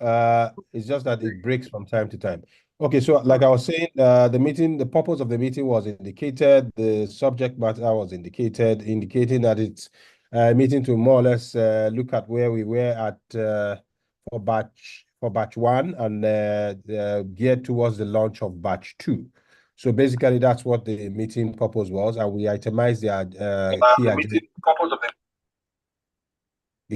It's just that it breaks from time to time. Okay, so like I was saying, the purpose of the meeting was indicated, the subject matter was indicated, indicating that it's a meeting to more or less look at where we were at for batch one and geared towards the launch of batch two. So basically, that's what the meeting purpose was, and we itemized the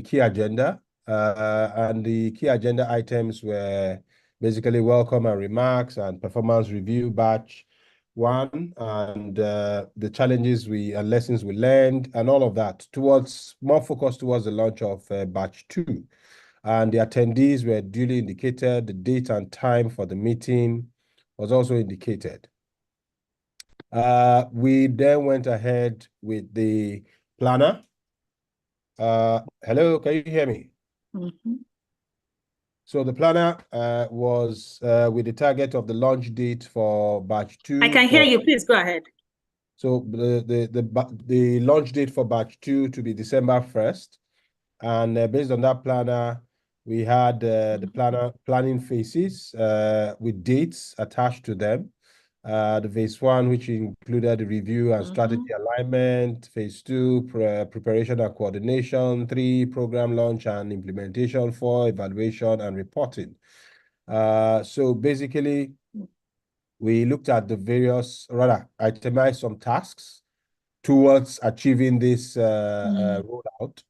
key agenda, and the key agenda items were basically welcome and remarks and performance review batch one, and the challenges and lessons we learned and all of that, towards more focused towards the launch of batch two. And the attendees were duly indicated. The date and time for the meeting was also indicated. We then went ahead with the planner. Hello, can you hear me? Mm-hmm. So the planner was with the target of the launch date for batch two. I can hear you. Please go ahead. So the launch date for batch two to be December 1st. And based on that planner, we had the planning phases with dates attached to them. The phase one, which included the review and strategy alignment, phase two, preparation and coordination, 3, program launch and implementation, 4, evaluation and reporting. So basically, we looked at the various, rather itemized some tasks towards achieving this rollout.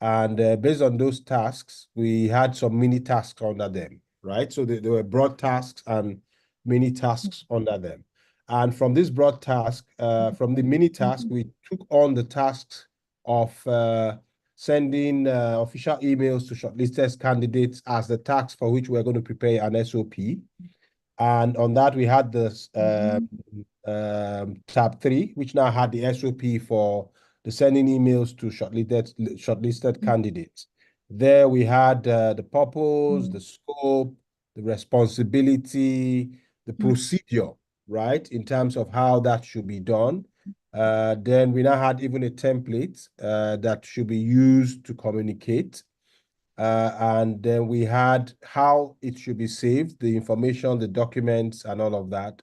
And based on those tasks, we had some mini tasks under them, right? So there were broad tasks and mini tasks under them. And from this broad task, from the mini task, we took on the tasks of sending official emails to shortlisted candidates as the task for which we're going to prepare an SOP. And on that, we had this tab 3, which now had the SOP for the sending emails to shortlisted candidates. There we had the purpose, the scope, the responsibility, the procedure, right, in terms of how that should be done. Then we now had even a template that should be used to communicate. And then we had how it should be saved, the information, the documents, and all of that.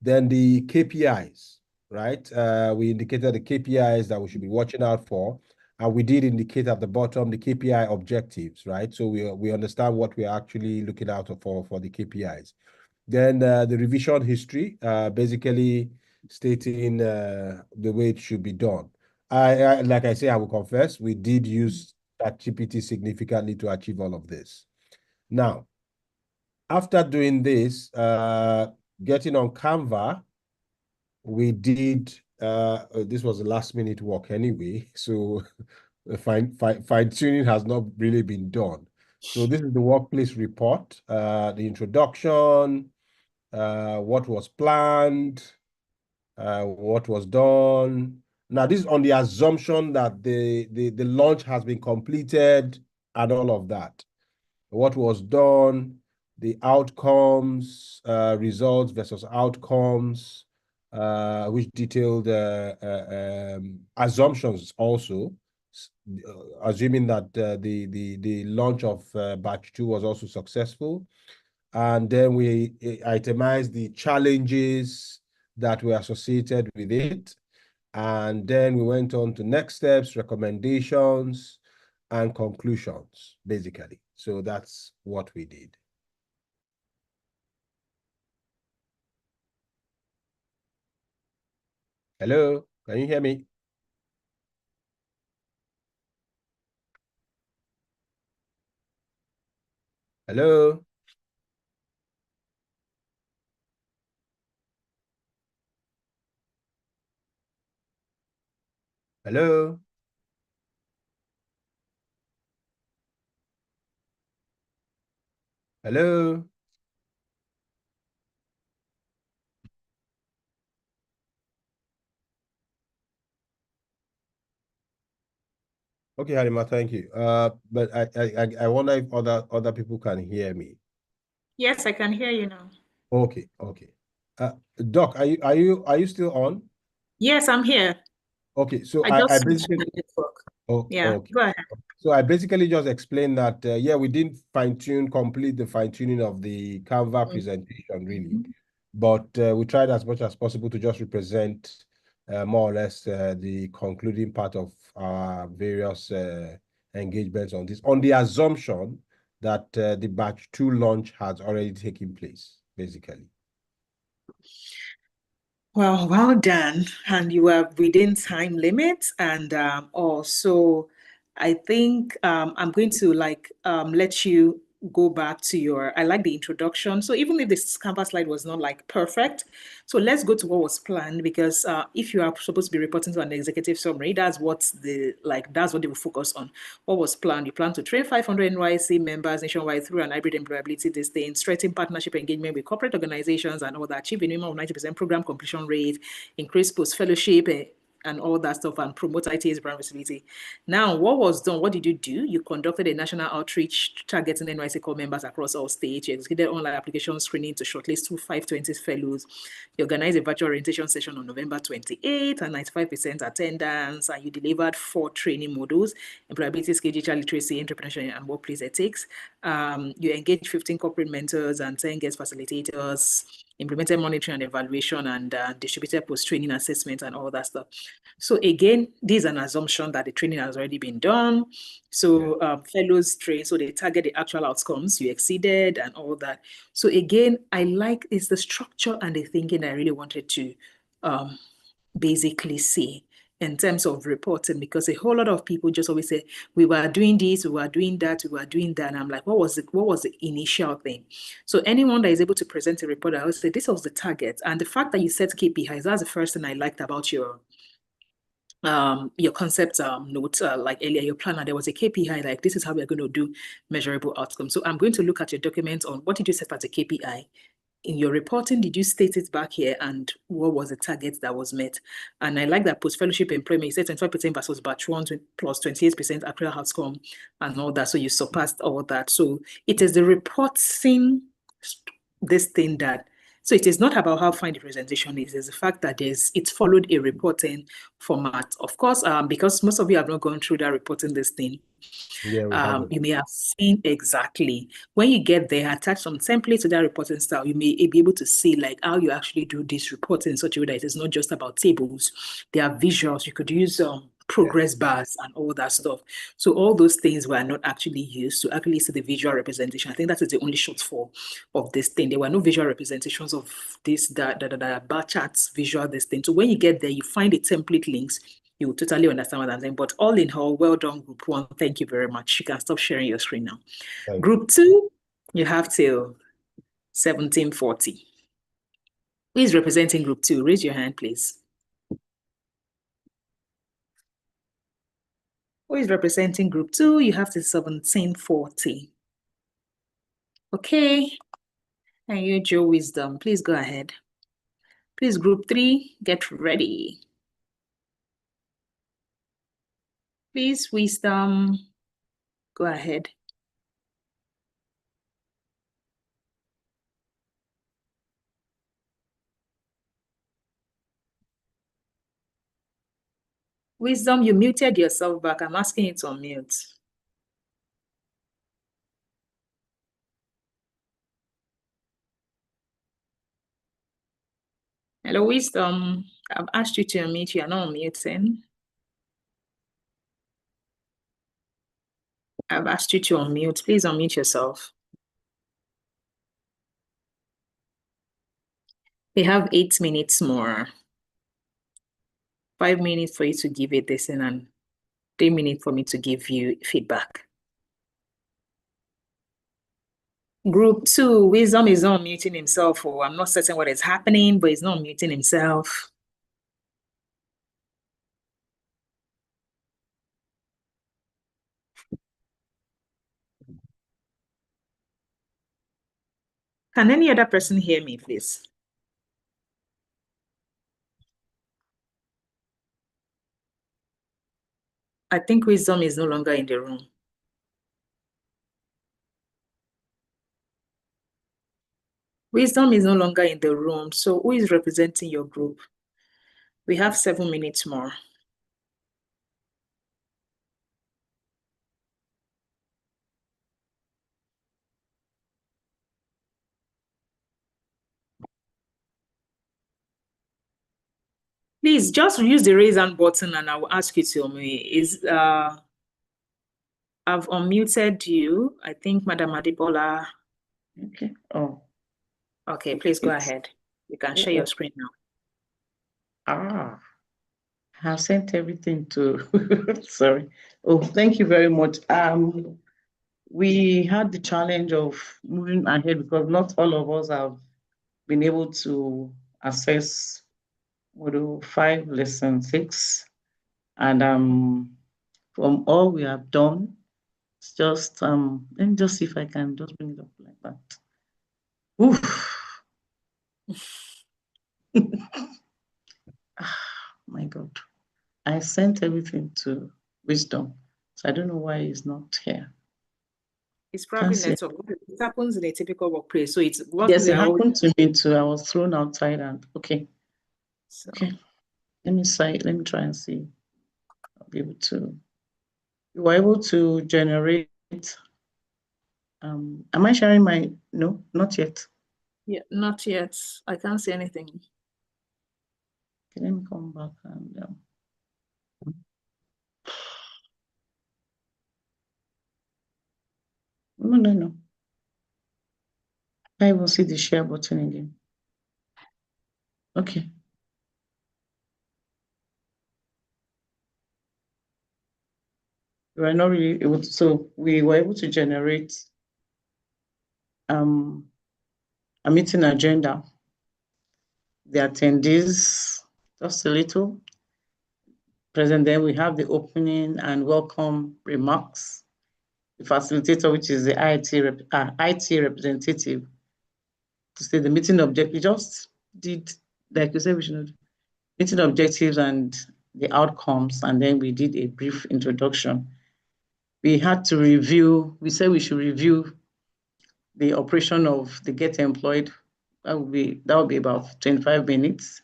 Then the KPIs, right? We indicated the KPIs that we should be watching out for. And we did indicate at the bottom the KPI objectives, right? So we understand what we're actually looking out for the KPIs. Then the revision history, basically stating the way it should be done. Like I say, I will confess, we did use ChatGPT significantly to achieve all of this. Now, after doing this, getting on Canva, we did, this was a last minute work anyway, so fine-tuning has not really been done. So this is the workplace report, the introduction, what was planned, what was done. Now, this is on the assumption that the launch has been completed and all of that. What was done, the outcomes, results versus outcomes, which detailed assumptions also, assuming that the launch of batch 2 was also successful. And then we itemized the challenges that were associated with it. And then we went on to next steps, recommendations, and conclusions, basically. So that's what we did. Hello, can you hear me? Hello? Hello? Hello? Okay, Halima, thank you. But I wonder if other people can hear me. Yes, I can hear you now. Okay, okay. Doc, are you still on? Yes, I'm here. Okay, so I just I switched basically my network. oh, Yeah, okay. go ahead. So I basically just explained that, yeah, we didn't complete the fine-tuning of the Canva presentation, really. But we tried as much as possible to just represent more or less the concluding part of our various engagements on this, on the assumption that the batch 2 launch has already taken place, basically. Well done. And you are within time limits. And also, I think I'm going to let you go back to I like the introduction. So even if this Canvas slide was not like perfect, so let's go to what was planned, because if you are supposed to be reporting to an executive summary, that's what they will focus on. What was planned? You plan to train 500 NYSC members nationwide through an hybrid employability distinct, strengthen partnership engagement with corporate organizations and all that, achieve a minimum of 90% program completion rate, increase post-fellowship, and all that stuff, and promote ITA's brand visibility. Now, what was done? What did you do? You conducted a national outreach targeting NYSC core members across all states. You executed online application screening to shortlist 520 fellows. You organized a virtual orientation session on November 28th and 95% attendance, and you delivered 4 training modules: employability skills, digital literacy, entrepreneurship, and workplace ethics. You engaged 15 corporate mentors and 10 guest facilitators, implemented monitoring and evaluation, and distributed post-training assessment and all that stuff. So again, this is an assumption that the training has already been done. So fellows train, so they target the actual outcomes you exceeded and all that. So again, I like is the structure and the thinking I really wanted to basically see in terms of reporting, because a whole lot of people just always say, we were doing this, we were doing that, we were doing that. And I'm like, what was the initial thing? So anyone that is able to present a report, I would say this was the target. And the fact that you set KPIs, that's the first thing I liked about your concept note, like earlier, your planner, there was a KPI, like this is how we're going to do measurable outcomes. So I'm going to look at your document on what did you set as a KPI? In your reporting, did you state it back here, and what was the target that was met? And I like that post-fellowship employment, you said 25% versus batch 1 plus 28% actual outcome and all that. So you surpassed all that. So it is the reporting, this thing that, so it is not about how fine the presentation is. It's the fact that it's followed a reporting format. Of course, because most of you have not gone through that reporting this thing. Yeah, you may have seen exactly when you get there, attach some templates to that reporting style. You may be able to see like how you actually do this reporting in such a way that it is not just about tables. There are visuals. You could use progress bars and all that stuff. So all those things were not actually used to actually see the visual representation. I think that is the only shortfall of this thing. There were no visual representations of this, bar charts, visual, this thing. So when you get there, you find the template links. You will totally understand what I'm saying. But all in all, well done, group 1. Thank you very much. You can stop sharing your screen now. Group 2, you have till 17:40. Who is representing group 2? Raise your hand, please. Who is representing group 2? You have till 17:40. Okay. And you, Joe Wisdom, please go ahead. Please, group 3, get ready. Please, Wisdom, go ahead. Wisdom, you muted yourself back. I'm asking you to unmute. Hello, Wisdom. I've asked you to unmute. You are not unmuting. I've asked you to unmute. Please unmute yourself. We have 8 minutes more. 5 minutes for you to give it this and 3 minutes for me to give you feedback. Group 2, Wisdom is not muting himself. Oh, I'm not certain what is happening, but he's not muting himself. Can any other person hear me, please? I think Wisdom is no longer in the room. Wisdom is no longer in the room. So who is representing your group? We have 7 minutes more. Please just use the raise hand button and I will ask you to unmute. I've unmuted you. I think Madam Adibola. Okay. Oh, Okay, please go ahead. You can share your screen now. I have sent everything to, sorry. Oh, thank you very much. We had the challenge of moving ahead because not all of us have been able to assess Module 5, Lesson 6. And from all we have done, it's just, let me just see if I can just bring it up like that. Oof. My God. I sent everything to Wisdom, so I don't know why he's not here. It's probably network. It happens in a typical workplace. So it's what yes, it happened to me too. I was thrown outside and okay. So. Okay. Let me try and see. I'll be able to. You were able to generate. Am I sharing my? No, not yet. Yeah, not yet. I can't see anything. Okay, let me come back and. No. I will see the share button again. Okay. We were not really able to, so we were able to generate a meeting agenda. The attendees, just a little. Present, then we have the opening and welcome remarks. The facilitator, which is the IT representative, to say the meeting objective. We just did, like you said, we should meeting objectives and the outcomes, and then we did a brief introduction. We had to review, we said we should review the operation of the Get Employed. That would be about 25 minutes.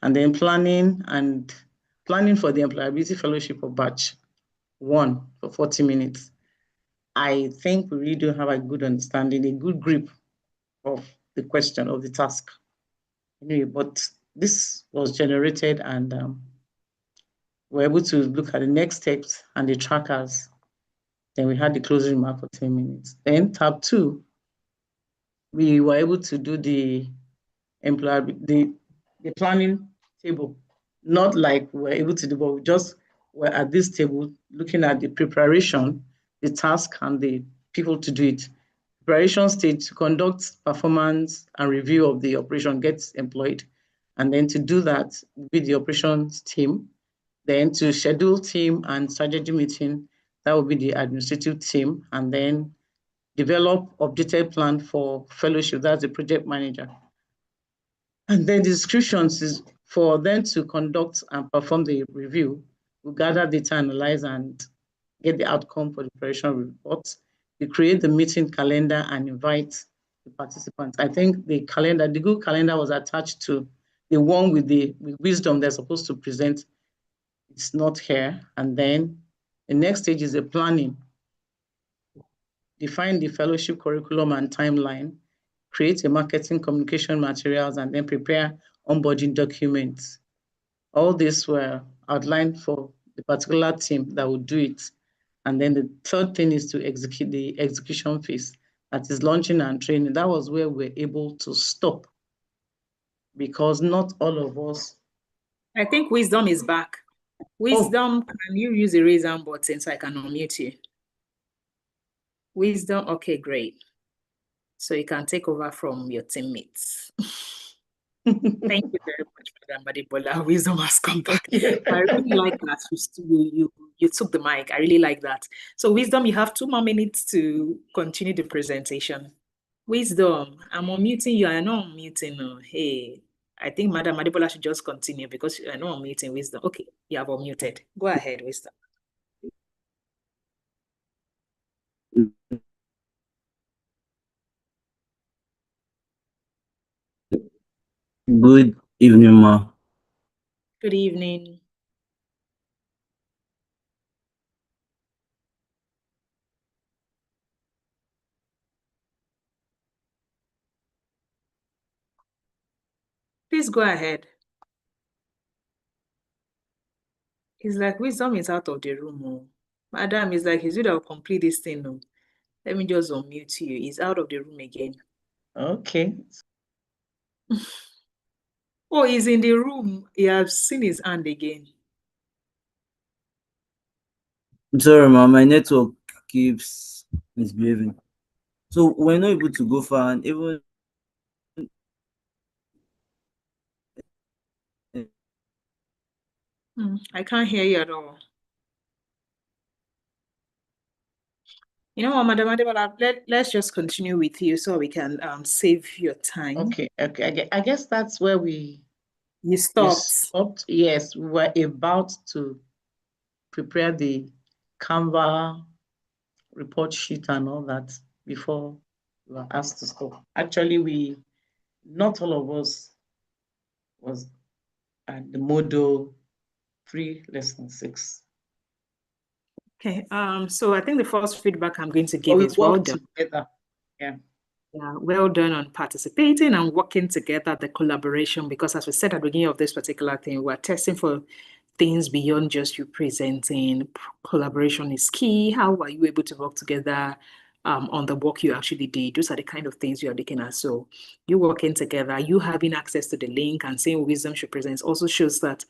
And then planning for the Employability Fellowship of Batch 1 for 40 minutes. I think we really do have a good understanding, a good grip of the question, of the task. Anyway, but this was generated and we're able to look at the next steps and the trackers. Then we had the closing remark for 10 minutes. Then tab 2, we were able to do the planning table, not like we're able to do, but we just were at this table looking at the preparation, the task, and the people to do it. Preparation stage to conduct performance and review of the operation Gets Employed. And then to do that with the operations team. Then to schedule team and strategy meeting, that will be the administrative team. And then develop updated plan for fellowship, that's the project manager. And then the descriptions is for them to conduct and perform the review. We gather data, analyze, and get the outcome for the preparation report. We create the meeting calendar and invite the participants. I think the Google Calendar was attached to the one with Wisdom they're supposed to present. It's not here. And then the next stage is the planning. Define the fellowship curriculum and timeline, create a marketing communication materials, and then prepare onboarding documents. All these were outlined for the particular team that would do it. And then the third thing is to execute the execution phase, that is launching and training. That was where we're able to stop because not all of us. I think Wisdom is back. Wisdom, Can you use the raise hand button so I can unmute you? Wisdom, okay, great. So you can take over from your teammates. Thank you very much, Madam Adibola. Wisdom has come back. I really like that you took the mic. I really like that. So Wisdom, you have 2 more minutes to continue the presentation. Wisdom, I'm unmuting you. I know I'm muting. Hey, I think Madam Adibola should just continue because I know I'm muting Wisdom. Okay, you have unmuted. Go ahead, Wisdom. Good evening, ma. Good evening. Please go ahead. It's like Wisdom is out of the room. Oh. Madam, it's like he's will complete this thing. No. Let me just unmute you. He's out of the room again. Okay. Oh, he's in the room. He has seen his hand again. I'm sorry, ma. My network keeps misbehaving. So we're not able to go far, and even I can't hear you at all. You know what, Madam Adebola, let's just continue with you so we can save your time. Okay. I guess that's where we You stopped. stopped. Yes, we were about to prepare the Canva report sheet and all that before we were asked to stop. Actually, not all of us was at the module 3, lesson 6. Okay. So I think the first feedback I'm going to But give we is well worked done. together. Yeah. Yeah, well done on participating and working together, the collaboration, because as we said at the beginning of this particular thing, we're testing for things beyond just you presenting. Collaboration is key. How are you able to work together on the work you actually did? Those are the kind of things you're looking at. So you working together, you having access to the link and saying Wisdom should present also shows that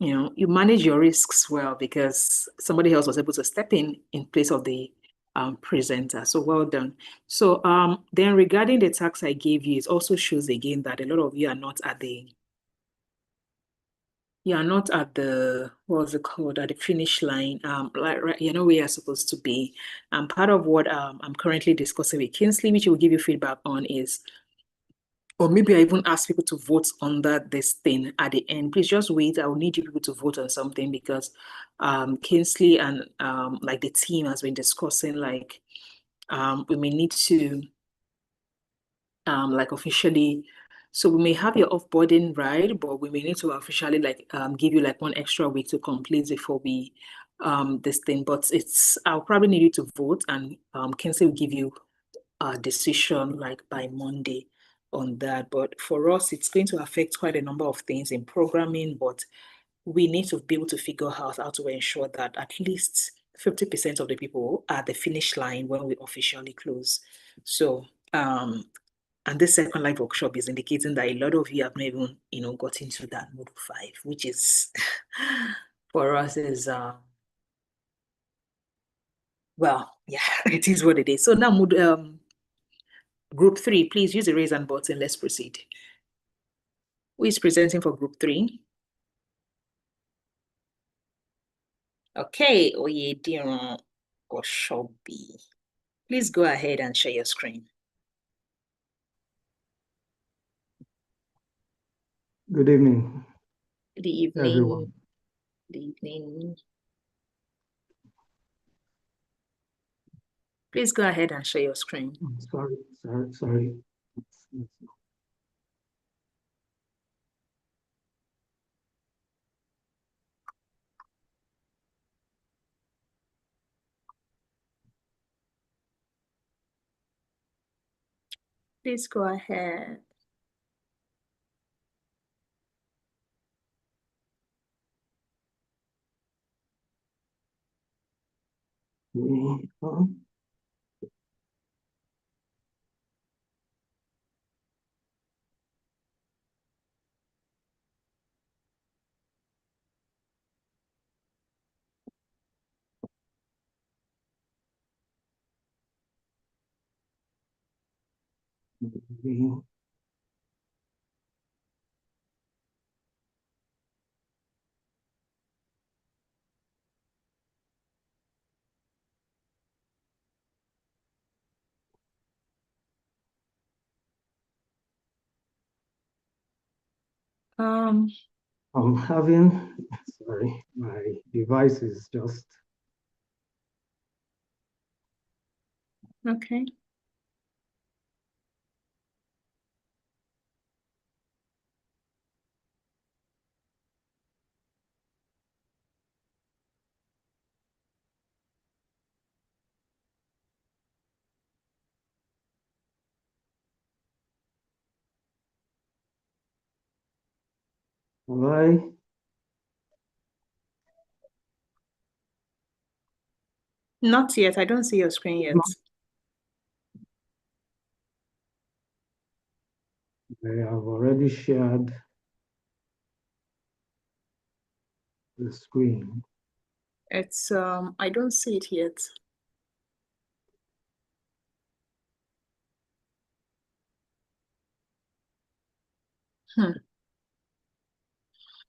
you manage your risks well because somebody else was able to step in place of the presenter. So well done. So then regarding the tax I gave you, it also shows again that a lot of you are not at the what's it called, at the finish line, like right, where you're supposed to be. And part of what I'm currently discussing with Kingsley, which will give you feedback on, is, or maybe I even ask people to vote under this thing at the end. Please just wait. I will need you people to vote on something because Kingsley and like the team has been discussing like we may need to like officially, so we may have your offboarding ride, but we may need to officially like give you like 1 extra week to complete before we this thing. But I'll probably need you to vote, and Kingsley will give you a decision like by Monday on that. But for us, it's going to affect quite a number of things in programming, but we need to be able to figure out how to ensure that at least 50% of the people are at the finish line when we officially close. So, and this second live workshop is indicating that a lot of you have not even, got into that module 5, which is for us is well, yeah, it is what it is. So now group 3, please use the raise hand button. Let's proceed. Who is presenting for group 3? Okay, Oyediran Oshobi. Please go ahead and share your screen. Good evening, Good evening. everyone. Good evening. Please go ahead and share your screen. Sorry. Please go ahead. I'm sorry, my device is just. Okay. Have I Not yet. I don't see your screen yet. I have already shared the screen. It's I don't see it yet.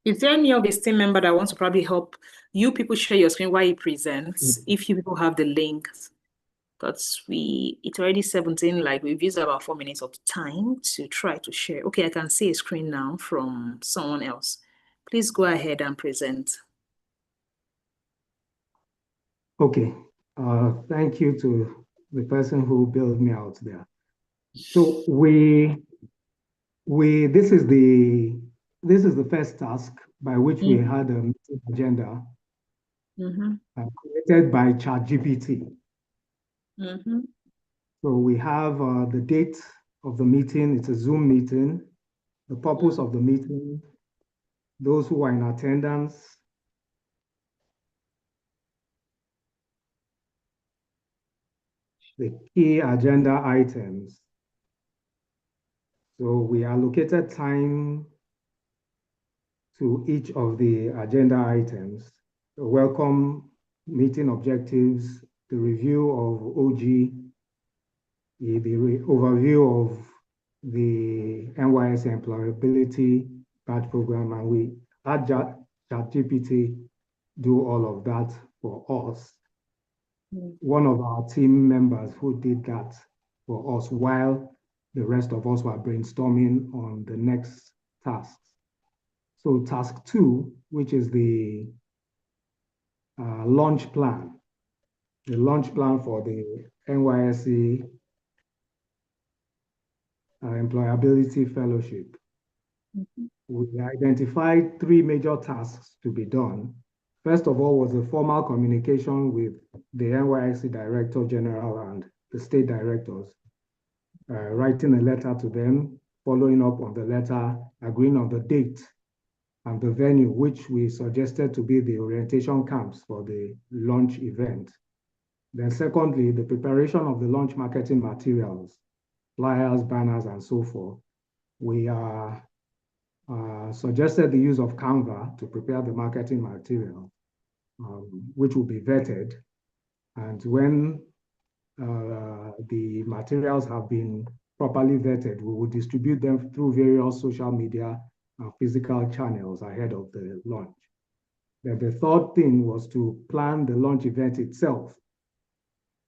Is there any of his team member that wants to probably help you people share your screen while he presents? If you people have the links, because it's already 17, like we've used about 4 minutes of time to try to share. Okay, I can see a screen now from someone else. Please go ahead and present. Okay. Thank you to the person who built me out there. So this is the first task by which we had a meeting agenda created by ChatGPT. So we have the date of the meeting. It's a Zoom meeting. The purpose of the meeting, those who are in attendance, the key agenda items. So we allocated time to each of the agenda items, the welcome meeting objectives, the review of OG, the overview of the NYSC employability badge program, and we had ChatGPT do all of that for us. One of our team members who did that for us while the rest of us were brainstorming on the next tasks. So task 2, which is the launch plan, the launch plan for the NYSC Employability Fellowship. We identified 3 major tasks to be done. First of all was the formal communication with the NYSC Director General and the state directors, writing a letter to them, following up on the letter, agreeing on the date and the venue, which we suggested to be the orientation camps for the launch event. Then secondly, the preparation of the launch marketing materials, flyers, banners, and so forth. We suggested the use of Canva to prepare the marketing material, which will be vetted. And when the materials have been properly vetted, we will distribute them through various social media and physical channels ahead of the launch. Then the third thing was to plan the launch event itself,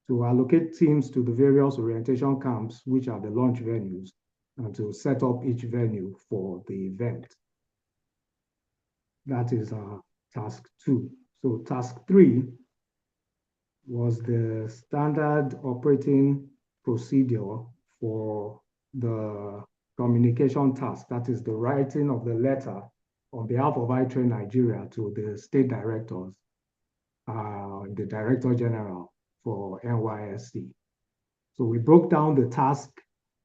to allocate teams to the various orientation camps, which are the launch venues, and to set up each venue for the event. That is task 2. So task 3 was the standard operating procedure for the communication task. That is the writing of the letter on behalf of iTrain Nigeria to the state directors, the Director General for NYSC. So we broke down the task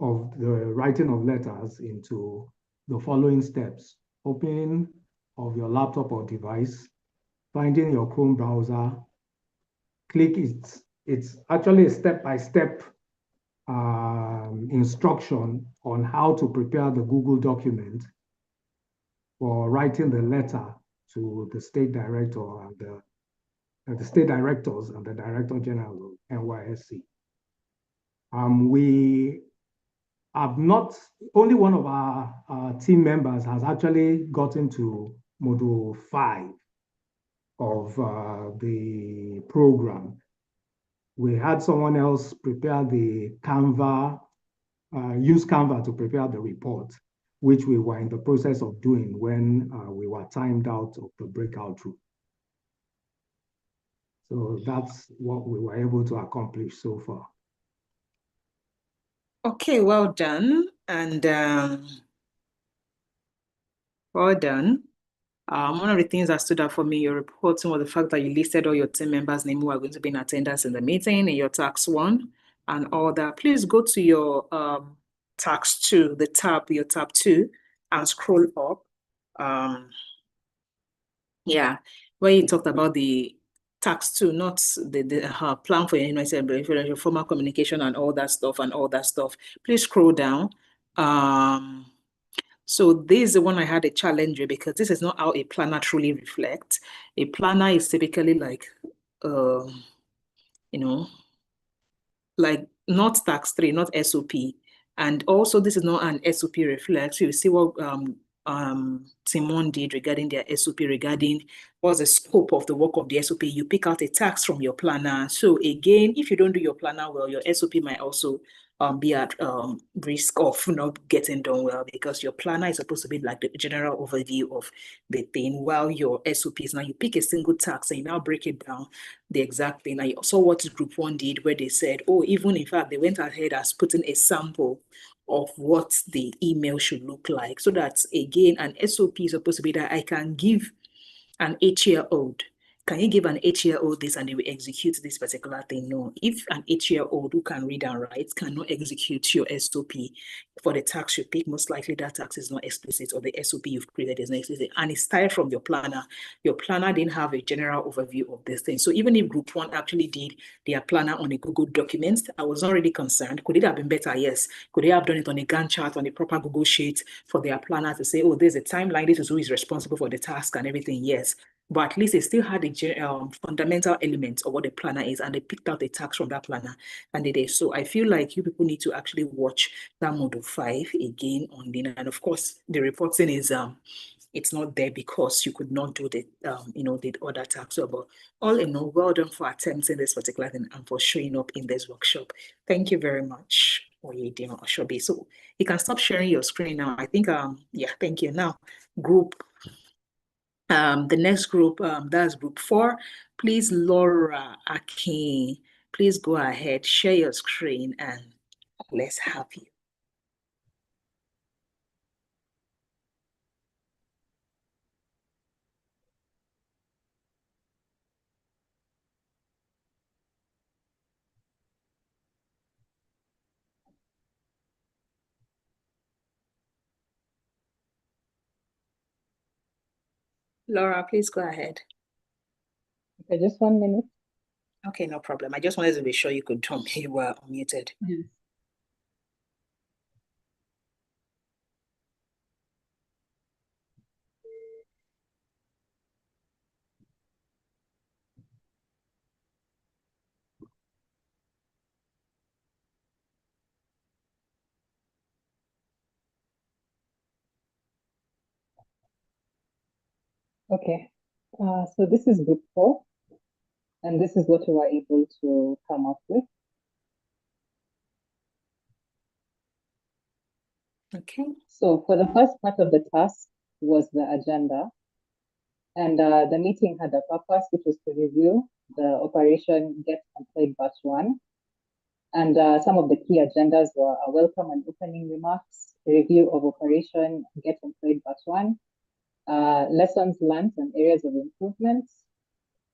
of the writing of letters into the following steps: opening of your laptop or device, finding your Chrome browser, click it. It's actually a step-by-step instruction on how to prepare the Google document for writing the letter to the state director and the state directors and the Director General of NYSC. We have not, only one of our team members has actually gotten to module 5 of the program. We had someone else prepare the Canva, use Canva to prepare the report, which we were in the process of doing when we were timed out of the breakout room. So that's what we were able to accomplish so far. Okay, well done. And well done. One of the things that stood out for me, your reporting, was the fact that you listed all your team members' names who are going to be in attendance in the meeting in your task 1 and all that. Please go to your task 2, the tab, your tab 2, and scroll up. Yeah, where you talked about the task 2, not the plan for your formal communication and all that stuff. Please scroll down. So this is the one I had a challenge with, because this is not how a planner truly reflects. A planner is typically like, like not task 3, not SOP. And also this is not an SOP reflex. You see what Timon did regarding their SOP, regarding what's the scope of the work of the SOP. You pick out a task from your planner. So again, if you don't do your planner well, your SOP might also be at risk of not getting done well, because your planner is supposed to be like the general overview of the thing, while your SOPs, now you pick a single task and you now break it down the exact thing. I saw what Group 1 did, where they said, oh, even in fact, they went ahead as putting a sample of what the email should look like. So that's, again, an SOP is supposed to be that I can give an 8-year-old, can you give an 8-year-old this and they will execute this particular thing? No. If an 8-year-old who can read and write cannot execute your SOP for the task you pick, most likely that task is not explicit, or the SOP you've created is not explicit, and it's tied from your planner. Your planner didn't have a general overview of this thing. So even if Group 1 actually did their planner on a Google document, I was not really concerned. Could it have been better? Yes. Could they have done it on a Gantt chart, on a proper Google sheet for their planner to say, oh, there's a timeline, this is who is responsible for the task and everything? Yes. But at least they still had a fundamental element of what the planner is, and they picked out the task from that planner and they did. So I feel like you people need to actually watch that module 5 again on the, and of course the reporting is it's not there because you could not do the the other tasks. So, but all in all, well done for attempting this particular thing and for showing up in this workshop. Thank you very much, Oyedimo Oshobi. So you can stop sharing your screen now. I think yeah, thank you. Now group. The next group, that's Group 4. Please, Laura Akin, please go ahead, share your screen, and let's have you. Laura, please go ahead. Okay, just 1 minute. Okay, no problem. I just wanted to be sure you could tell me you were unmuted. Yes. Okay, so this is Group 4, and this is what we were able to come up with. Okay. So for the first part of the task was the agenda, and the meeting had a purpose, which was to review the Operation Get Employed Batch 1. And some of the key agendas were a welcome and opening remarks, review of Operation Get Employed Batch 1, lessons learned and areas of improvement,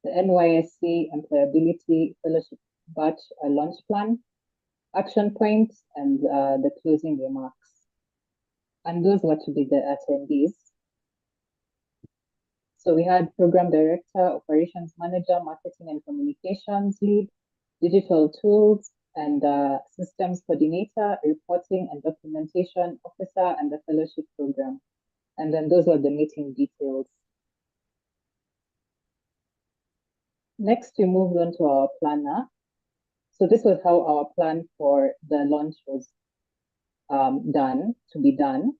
the NYSC Employability Fellowship Batch launch plan, action points, and the closing remarks. And those were to be the attendees. So we had Program Director, Operations Manager, Marketing and Communications Lead, Digital Tools, and Systems Coordinator, Reporting and Documentation Officer, and the Fellowship Program. And then those were the meeting details. Next, we moved on to our planner. So this was how our plan for the launch was to be done.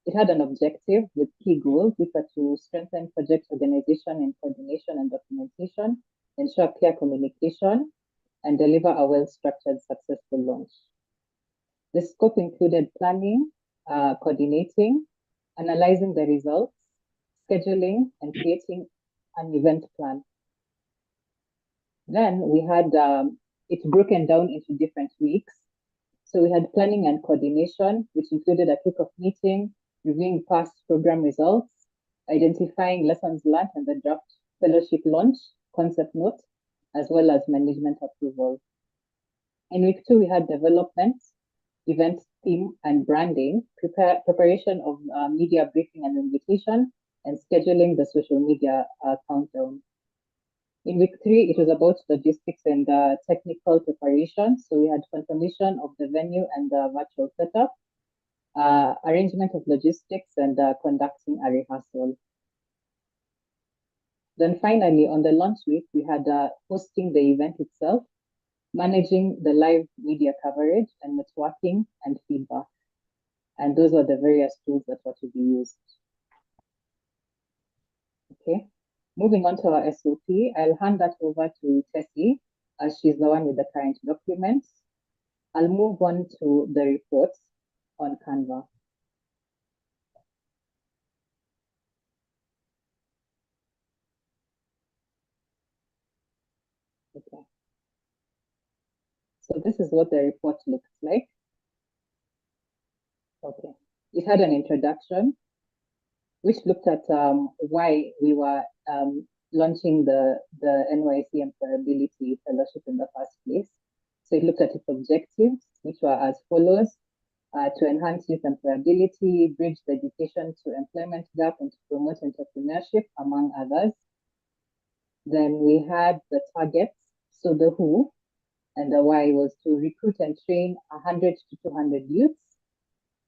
It had an objective with key goals, which were to strengthen project organization and coordination and documentation, ensure clear communication, and deliver a well-structured, successful launch. The scope included planning, coordinating, analyzing the results, scheduling, and creating an event plan. Then we had it broken down into different weeks. So we had planning and coordination, which included a kickoff meeting, reviewing past program results, identifying lessons learned and the draft fellowship launch concept note, as well as management approval. In week 2, we had development, event theme and branding, preparation of media briefing and invitation, and scheduling the social media countdown. In week 3, it was about logistics and technical preparation. So we had confirmation of the venue and the virtual setup, arrangement of logistics, and conducting a rehearsal. Then finally, on the launch week, we had hosting the event itself, managing the live media coverage, and networking and feedback. And those were the various tools that were to be used. Okay. Moving on to our SOP, I'll hand that over to Tessie, as she's the one with the current documents. I'll move on to the reports on Canva. Okay. So this is what the report looks like. Okay. It had an introduction, which looked at why we were launching the NYSC Employability Fellowship in the first place. So it looked at its objectives, which were as follows: to enhance youth employability, bridge the education to employment gap, and to promote entrepreneurship, among others. Then we had the targets. So the who and the why was to recruit and train 100 to 200 youths,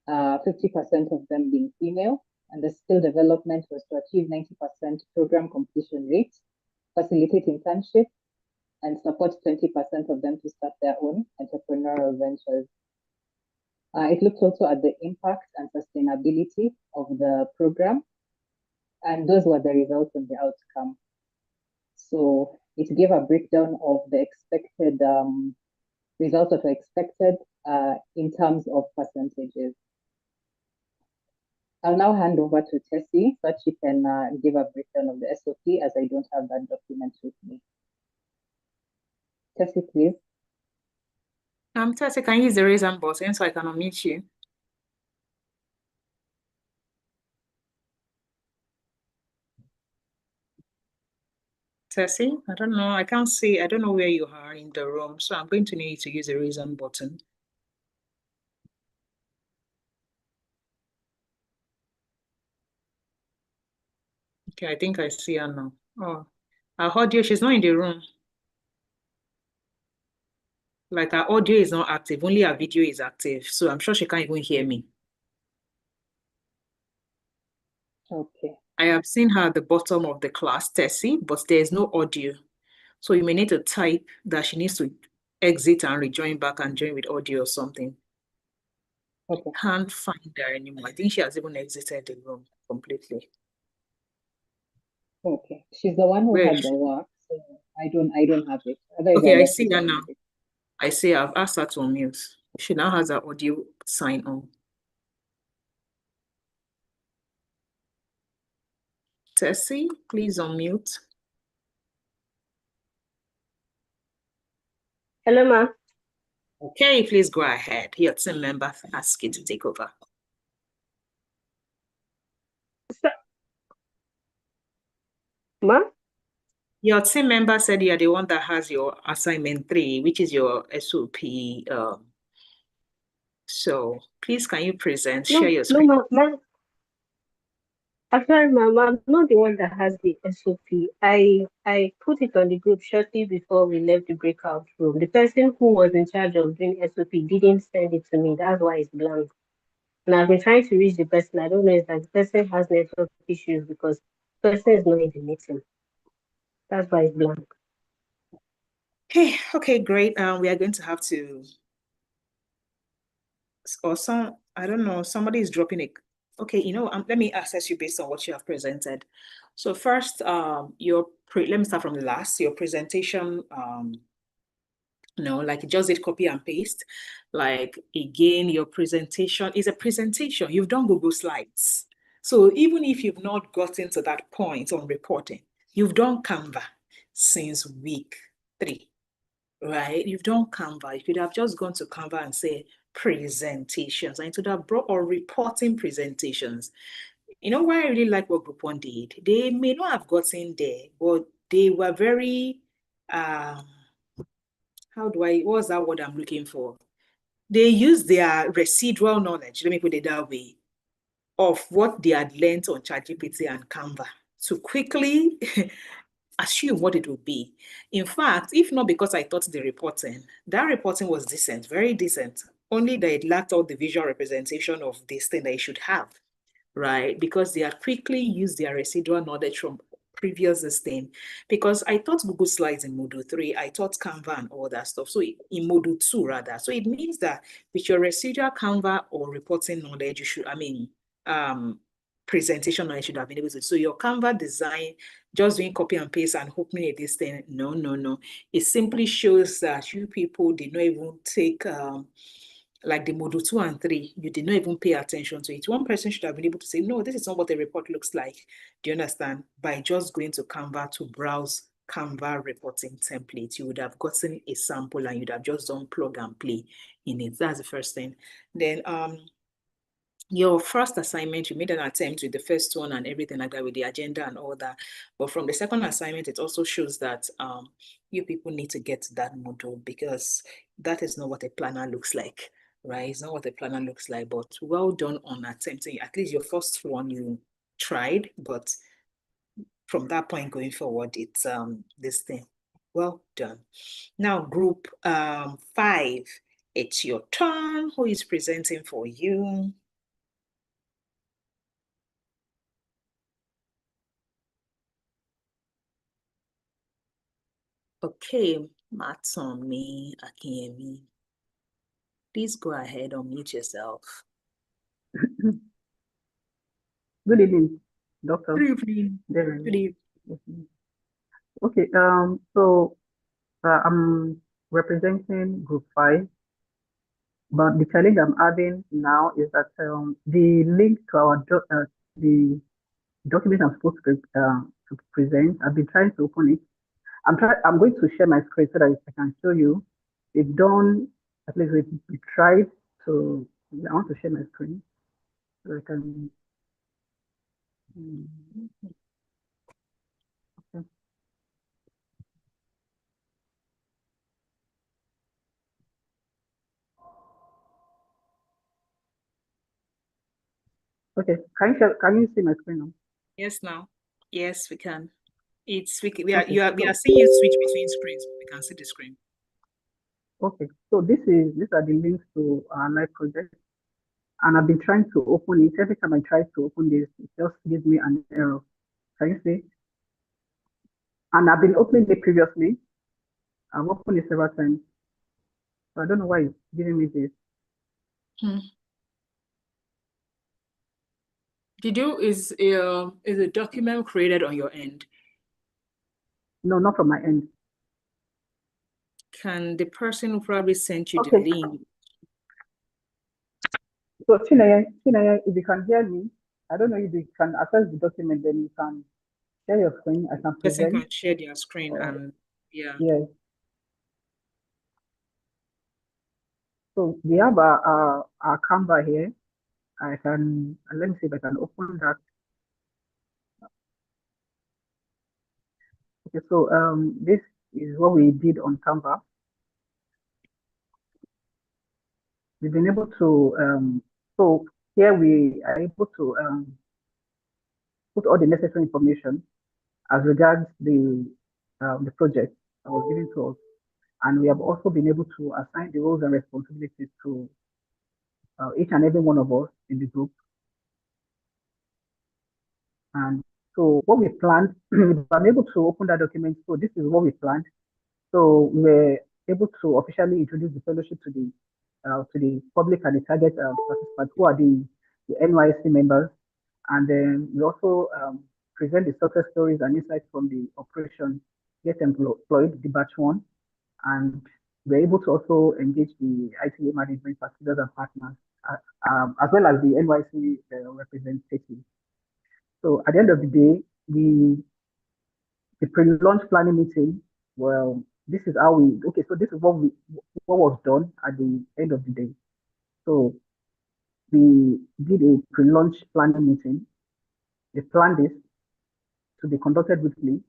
50% of them being female. And the skill development was to achieve 90% program completion rate, facilitate internship, and support 20% of them to start their own entrepreneurial ventures. It looked also at the impact and sustainability of the program, and those were the results and the outcome. So it gave a breakdown of the expected results that were expected in terms of percentages. I'll now hand over to Tessie so that she can give a breakdown of the SOP, as I don't have that document with me. Tessie, please. Tessie, can you use the raise hand button so I can unmute you? Tessie, I don't know. I can't see. I don't know where you are in the room, so I'm going to need you to use the raise hand button. Okay, I think I see her now. Oh, her audio, she's not in the room. Like her audio is not active, only her video is active. So I'm sure she can't even hear me. Okay. I have seen her at the bottom of the class, Tessie, but there's no audio. So you may need to type that she needs to exit and rejoin back and join with audio or something. Okay. Can't find her anymore. I think she has even exited the room completely. Okay. She's the one who Where had is the she? work, so I don't have it. Otherwise, Okay, I'll I let see you her guys now. have it. I see I've asked her to unmute. She now has her audio sign on. Tessie, please unmute. Hello, ma. Okay, please go ahead. Your team member asked you to take over. Ma? Your team member said you're the one that has your assignment 3, which is your SOP. So please, can you present, share your No, screen? ma. I'm sorry, ma'am. I'm not the one that has the SOP. I put it on the group shortly before we left the breakout room. The person who was in charge of doing SOP didn't send it to me. That's why it's blank. And I've been trying to reach the person. I don't know if that the person has network issues because the person is not in the meeting. That's why it's blank. Okay, great. We are going to have to, or I don't know, somebody is dropping it. Okay, let me assess you based on what you have presented. So first, let me start from the last, your presentation, like you just did copy and paste. Like, again, your presentation is a presentation. You've done Google Slides. So even if you've not gotten to that point on reporting, you've done Canva since week 3, right? You've done Canva. You could have just gone to Canva and say presentations, and it would have brought or reporting presentations. You know why I really like what Group 1 did? They may not have gotten there, but they were very, what was that word I'm looking for? They used their residual knowledge, let me put it that way, of what they had learned on ChatGPT and Canva to quickly assume what it would be. In fact, if not because I thought that reporting was decent, very decent, only that it lacked all the visual representation of this thing that it should have, right? Because they had quickly used their residual knowledge from previous this thing. Because I taught Google Slides in Module 3, I taught Canva and all that stuff. So in Module 2 rather. So it means that with your residual Canva or reporting knowledge, you should, presentation knowledge should have been able to. So your Canva design, just doing copy and paste and hoping this thing, no. It simply shows that you people did not even take like the Module 2 and 3, you did not even pay attention to it. One person should have been able to say, no, this is not what the report looks like. Do you understand? By just going to Canva to browse Canva reporting template, you would have gotten a sample and you'd have just done plug and play in it. That's the first thing. Then your first assignment, you made an attempt with the first one and everything like that with the agenda and all that. But from the second assignment, it also shows that you people need to get to that module, because that is not what a planner looks like, right? It's not what a planner looks like, but well done on attempting. At least your first one you tried, but from that point going forward, it's this thing. Well done. Now group 5, it's your turn. Who is presenting for you? Okay, Matsomi Akinyemi. Please go ahead, unmute yourself. Good evening, Doctor. Good evening. Good evening. Okay, so I'm representing Group 5, but the challenge I'm having now is that the link to our the document I'm supposed to present, I've been trying to open it. I'm going to share my screen so that I can show you. We've done, at least we tried to, I want to share my screen so I can. Okay. Okay, can you see my screen now? Yes, now. Yes, we can. We are seeing you switch between screens. We can see the screen. Okay, so these are the links to our live project, and I've been trying to open it. Every time I try to open this, it just gives me an error. Can you see? And I've been opening it previously. I've opened it several times, so I don't know why it's giving me this. Is a document created on your end? No, not from my end. Can the person who probably sent you Okay. the link? So Chinaya, if you can hear me, I don't know if you can access the document, then you can share your screen. I can present. Person can share their screen and yeah. Yes. So we have our Canva here. Let me see if I can open that. Okay, so this is what we did on Canva. We've been able to so here we are able to put all the necessary information as regards the project that was given to us, and we have also been able to assign the roles and responsibilities to each and every one of us in the group. And so what we planned, I'm able to open that document. So this is what we planned. So we're able to officially introduce the fellowship to the public and the target participants, who are the NYSC members. And then we also present the success stories and insights from the operation Get Employed, the batch 1. And we're able to also engage the ITA management facilitators and partners, as well as the NYSC representatives. So at the end of the day, the pre-launch planning meeting, well, this is how so this is what was done at the end of the day. So we did a pre-launch planning meeting. We planned this to be conducted weekly,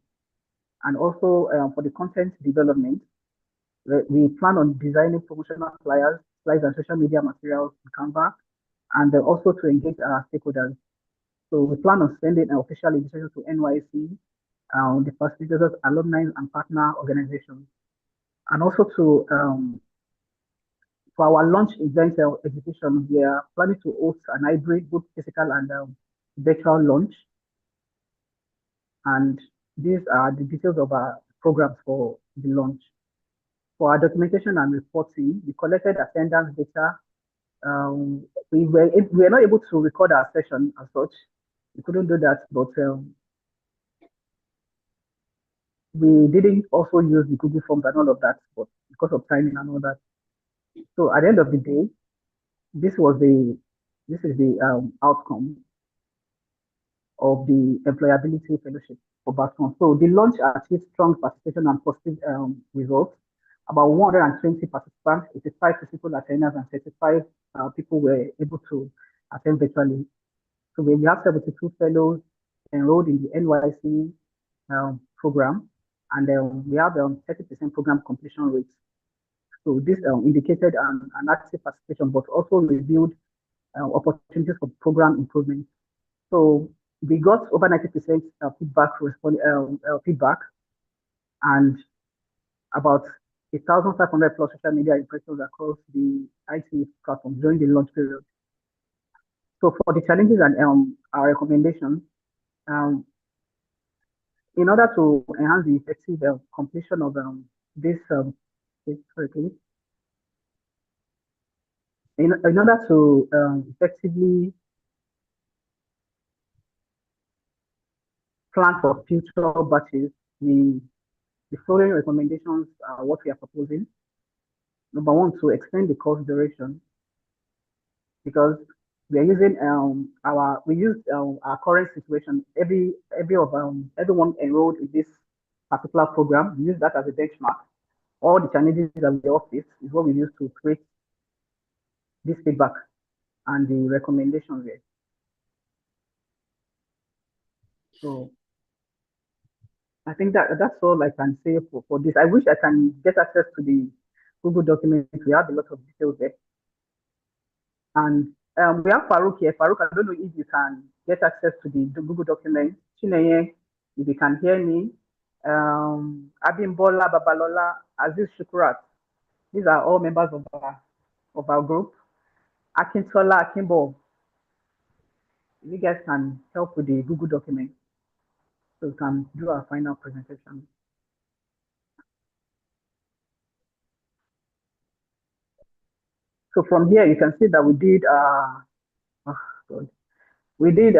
and also for the content development, we plan on designing promotional flyers, slides, and social media materials in Canva, and also to engage our stakeholders. So we plan on sending an official invitation to NYSC the facilitators, alumni, and partner organizations. And also to for our launch event execution, we are planning to host an hybrid, both physical and virtual launch. And these are the details of our programs for the launch. For our documentation and reporting, we collected attendance data. We were not able to record our session as such. We couldn't do that, but we didn't also use the Google Forms and all of that, but because of timing and all that. So at the end of the day, this is the outcome of the employability fellowship for batch 1. So the launch achieved strong participation and positive results. About 120 participants, 85 physical attenders, and 35 people were able to attend virtually. So we have 72 fellows enrolled in the NYC program, and we have 30% program completion rate. So this indicated an active participation, but also revealed opportunities for program improvement. So we got over 90% feedback, and about 1,500 plus social media impressions across the IT platform during the launch period. So for the challenges and our recommendations, in order to enhance the effective completion of this, in order to effectively plan for future batches, the following recommendations are what we are proposing. Number 1, to extend the course duration, because we are using our current situation. Everyone enrolled in this particular program, we use that as a benchmark. All the challenges that we face is what we use to create this feedback and the recommendations there. So I think that's all I can say for this. I wish I can get access to the Google document. We have a lot of details there. And we have Farouk here. Farouk, I don't know if you can get access to the Google document. Chineye, if you can hear me. Abimbola, Babalola, Aziz Shukrat. These are all members of our group. Akintola, Akimbo. You guys can help with the Google document, so we can do our final presentation. So from here, you can see that we did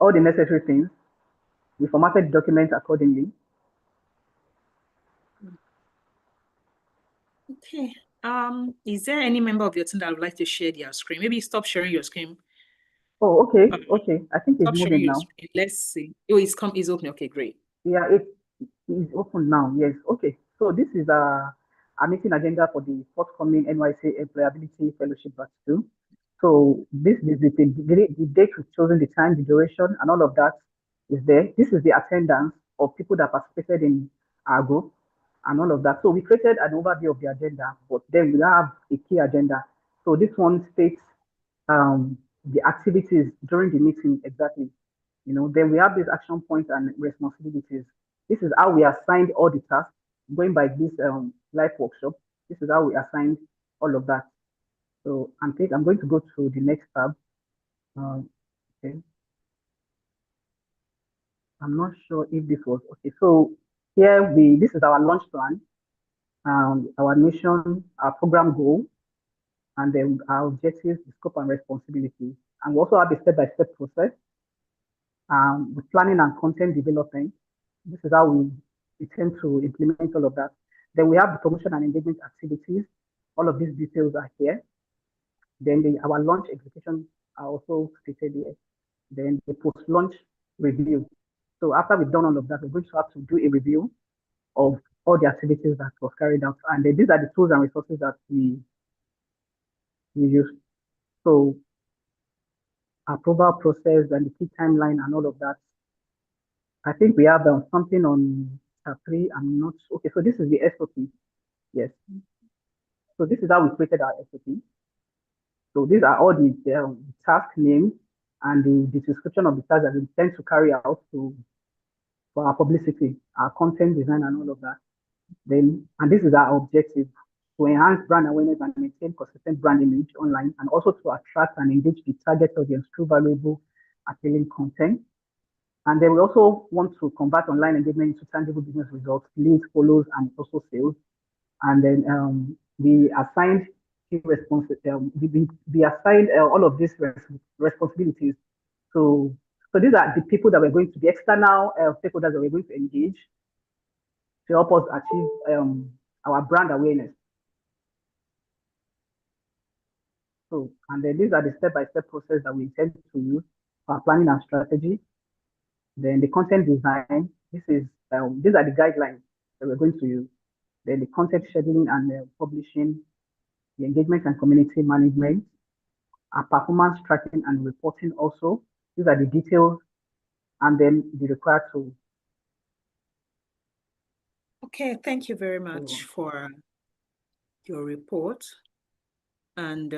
all the necessary things. We formatted the document accordingly. Okay. Is there any member of your team that would like to share their screen? Maybe stop sharing your screen. Oh, okay, okay. I think it's Stop sharing moving your now. screen. Let's see. Oh, it's open. Okay, great. Yeah, it is open now. Yes. Okay. So this is a meeting agenda for the forthcoming NYC Employability Fellowship Batch 2. So this is the date we've chosen, the time, the duration, and all of that is there. This is the attendance of people that participated in our group and all of that. So we created an overview of the agenda, but then we have a key agenda. So this one states the activities during the meeting exactly. Then we have these action points and responsibilities. This is how we assigned all the tasks. Going by this live workshop, this is how we assigned all of that. So I'm going to go to the next tab. Okay. I'm not sure if this was okay. So here this is our launch plan, our mission, our program goal, and then our objectives, the scope and responsibilities. And we also have a step-by-step process with planning and content development. This is how we intend to implement all of that. Then we have the promotion and engagement activities. All of these details are here. Then our launch execution are also stated here. Then the post-launch review. So after we've done all of that, we're going to have to do a review of all the activities that was carried out. And then these are the tools and resources that we use. So approval process and the key timeline and all of that. I think we have something on tab 3. I'm not okay. So this is the SOP. Yes. So this is how we created our SOP. So these are all the task names and the description of the task that we intend to carry out to for our publicity, our content design, and all of that. Then, and this is our objective, to enhance brand awareness and maintain consistent brand image online, and also to attract and engage the target audience through valuable, appealing content. And then we also want to convert online engagement into tangible business results, leads, follows, and also sales. And then we assigned key we assigned all of these responsibilities. So these are the people that we're going to, the external stakeholders that we're going to engage to help us achieve our brand awareness. So, and then these are the step-by-step process that we intend to use for planning and strategy. Then the content design, these are the guidelines that we're going to use. Then the content scheduling and publishing, the engagement and community management, our performance tracking and reporting also. These are the details, and then the required tools. Okay, thank you very much for your report. And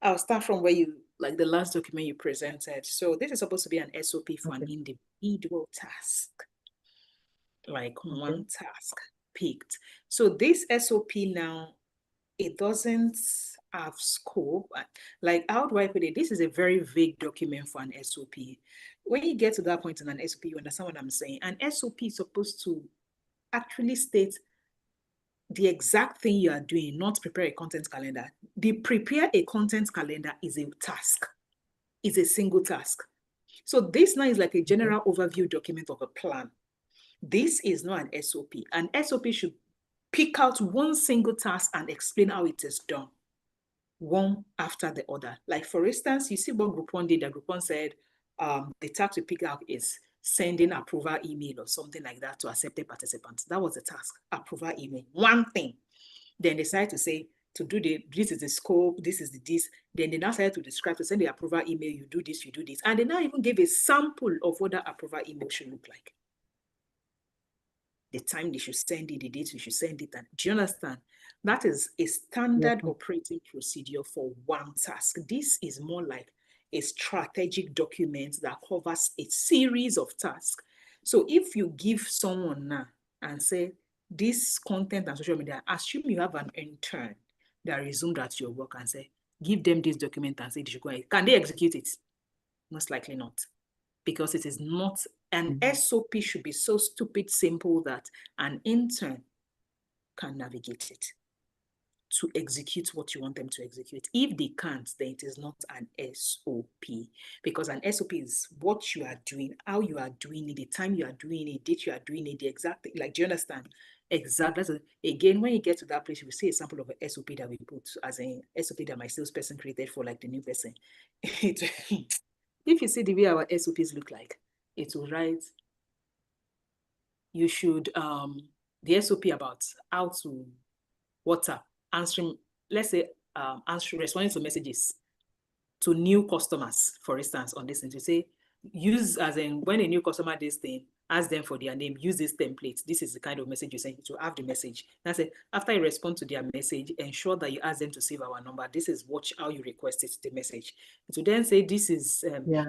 I'll start from where you, like the last document you presented. So this is supposed to be an SOP for an individual task, like one task picked. So this SOP now, it doesn't have scope. Like, how do I put it? This is a very vague document for an SOP. When you get to that point in an SOP, you understand what I'm saying? An SOP is supposed to actually state the exact thing you are doing, not prepare a content calendar. The prepare a content calendar is a task, is a single task. So this now is like a general overview document of a plan. This is not an SOP. An SOP should pick out one single task and explain how it is done, one after the other. Like, for instance, you see what Group 1 did. That Group 1 said the task to pick out is sending approval email or something like that to accepted participants. That was the task, approval email, one thing. Then they decided to say, to do this is the scope, this is the this. Then they now started to describe, to send the approval email, you do this, you do this. And they now even gave a sample of what that approval email should look like. The time they should send it, the date you should send it. And do you understand? That is a standard operating procedure for one task. This is more like a strategic document that covers a series of tasks. So if you give someone now and say, this content and social media, assume you have an intern that resumed at your work and say, give them this document and say they should go ahead. Can they execute it? Most likely not. Because it is not, an SOP should be so stupid simple that an intern can navigate it to execute what you want them to execute. If they can't, then it is not an SOP, because an SOP is what you are doing, how you are doing it, the time you are doing it, date you are doing it, the exact, like, do you understand? Exactly. Again, when you get to that place, you will see a sample of a SOP that we put as a SOP that my salesperson created for like the new person. If you see the way our SOPs look like, it will write, you should, the SOP about how to WhatsApp, answering, let's say, responding to messages to new customers, for instance, on this thing, to say, use as in when a new customer this thing, ask them for their name, use this template. This is the kind of message you send to have the message. That's it. After you respond to their message, ensure that you ask them to save our number. This is how you requested the message. To then say this is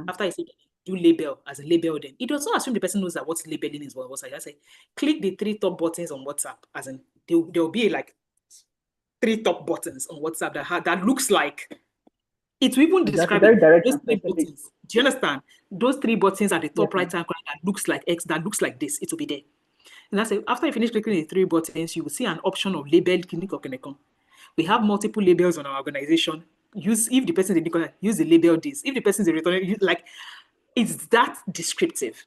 after I say do label as a label, then it does not assume the person knows that what labeling is. What I say, click the 3 top buttons on WhatsApp, as in there'll be like 3 top buttons on WhatsApp that looks like. It will even describe those 3 buttons. Do you understand? Those 3 buttons at the top right-hand corner that looks like X, that looks like this, it will be there. And that's it. After you finish clicking the 3 buttons, you will see an option of label clinic or Kinecom. We have multiple labels on our organization. If the person is a use the label this. If the person is a returner, like, it's that descriptive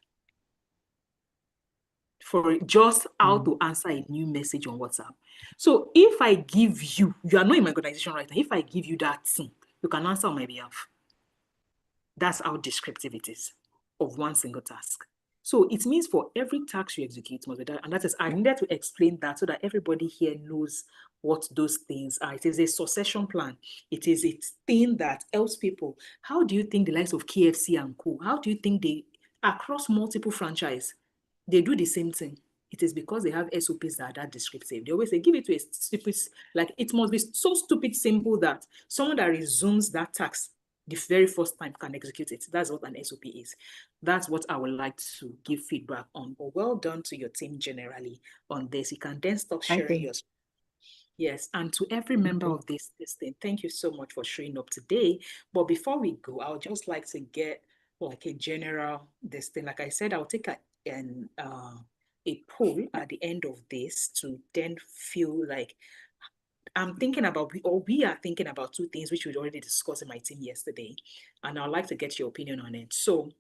for just how to answer a new message on WhatsApp. So if I give you are not in my organization right now, if I give you that thing, you can answer on my behalf. That's how descriptive it is of one single task. So it means for every task you execute must be that, and that is, I needed to explain that so that everybody here knows what those things are. It is a succession plan. It is a thing that helps people. How do you think the likes of KFC and Co., how do you think they, across multiple franchise, they do the same thing? It is because they have SOPs that are that descriptive. They always say, give it to a stupid, like, it must be so stupid simple that someone that resumes that task the very first time can execute it. That's what an SOP is. That's what I would like to give feedback on. But well done to your team generally on this. You can then stop Thank sharing you. your. Yes, and to every member of this thing, thank you so much for showing up today. But before we go, I would just like to get like a general this thing. Like I said, I'll take a poll at the end of this to then feel like I'm thinking about, we are thinking about two things which we already discussed in my team yesterday, and I'd like to get your opinion on it. So,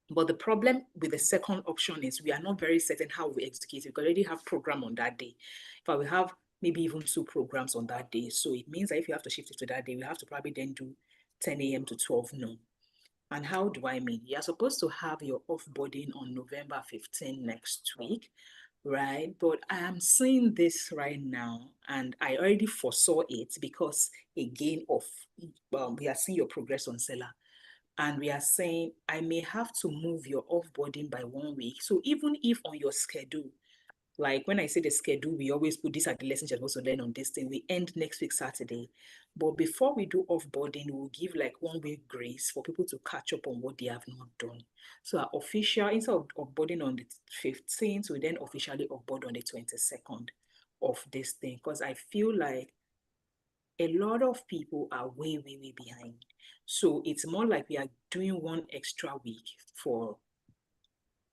but the problem with the second option is we are not very certain how we execute it. We already have program on that day. But we have maybe even 2 programs on that day. So it means that if you have to shift it to that day, we have to probably then do 10 a.m. to 12 noon. And how do I mean? You're supposed to have your offboarding on November 15 next week, right? But I am seeing this right now, and I already foresaw it because again of we are seeing your progress on seller, and we are saying I may have to move your offboarding by 1 week. So even if on your schedule, like when I say the schedule, we always put these are the lessons you're supposed to learn on this thing. We end next week Saturday. But before we do offboarding, we'll give like 1 week grace for people to catch up on what they have not done. So our official, instead of offboarding on the 15th, we then officially offboard on the 22nd of this thing. Because I feel like a lot of people are way, way, way behind. So it's more like we are doing 1 extra week for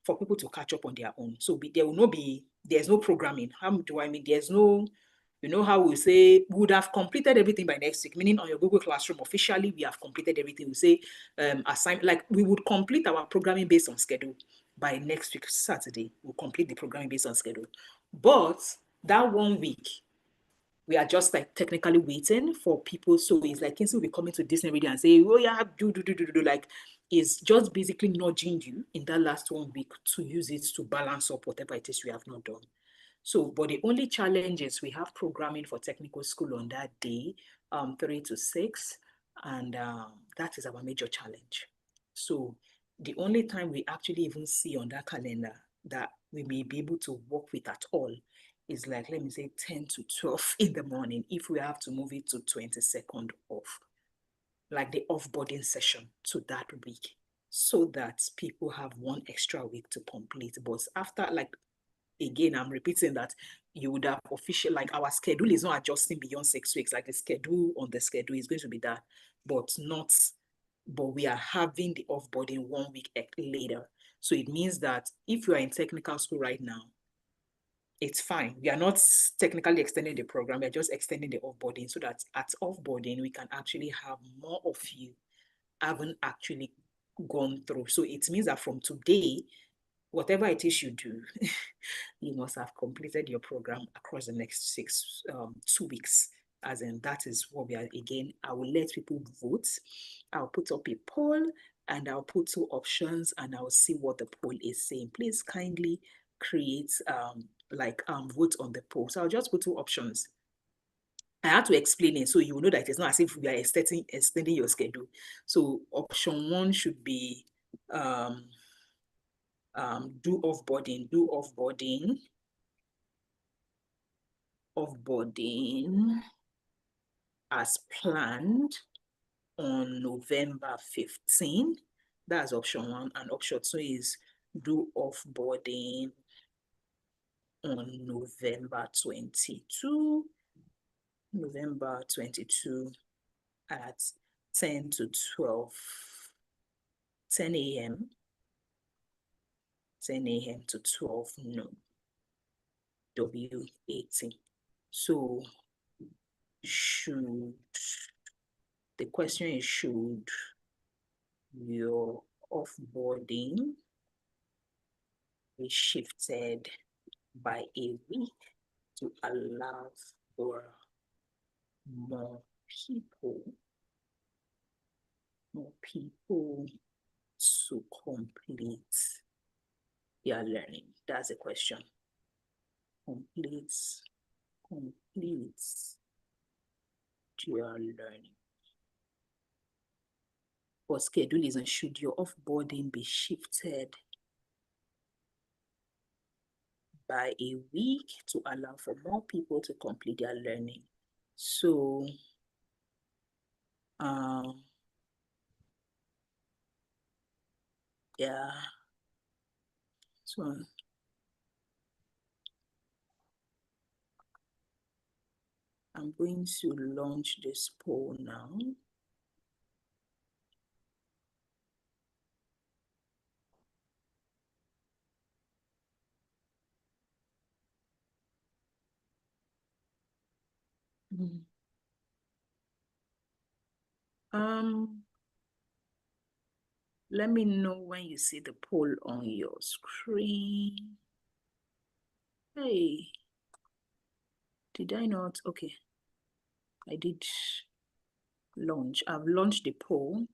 people to catch up on their own. So there will not be, there's no programming. How do I mean? There's no, you know how we say, we would have completed everything by next week, meaning on your Google Classroom, officially, we have completed everything. We say, like we would complete our programming based on schedule by next week, Saturday. We'll complete the programming based on schedule. But that 1 week, we are just like technically waiting for people. So it's like Kinsey will be coming to Disney Radio and say, oh yeah, do, like, is just basically nudging you in that last 1 week to use it to balance up whatever it is you have not done. So, but the only challenge is we have programming for technical school on that day, 3 to 6, and that is our major challenge. So the only time we actually even see on that calendar that we may be able to work with at all is like, let me say 10 to 12 in the morning, if we have to move it to 22nd off, like the offboarding session to that week, so that people have 1 extra week to complete. But after, like, again, I'm repeating that you would have official, like our schedule is not adjusting beyond 6 weeks, like the schedule on the schedule is going to be that, but we are having the offboarding 1 week later. So it means that if you are in technical school right now, it's fine. We are not technically extending the program. We are just extending the offboarding so that at offboarding, we can actually have more of you haven't actually gone through. So it means that from today, whatever it is you do, you must have completed your program across the next 2 weeks. As in, that is what we are. Again, I will let people vote. I'll put up a poll and I'll put 2 options and I'll see what the poll is saying. Please kindly create vote on the poll. So I'll just put 2 options. I have to explain it so you will know that it's not as if we are extending your schedule. So option 1 should be do offboarding as planned on November 15. That's option 1. And option 2 is do offboarding on November 22 at 10 to 12, 10 a.m. 10 a.m. to 12 noon, W18. So the question is, should your offboarding be shifted by a week to allow for more people to complete their learning? That's the question. Complete your learning. For scheduling, should your offboarding be shifted by a week to allow for more people to complete their learning? So Yeah. So I'm going to launch this poll now. Let me know when you see the poll on your screen. Hey, did I not? Okay, I did launch. I've launched the poll.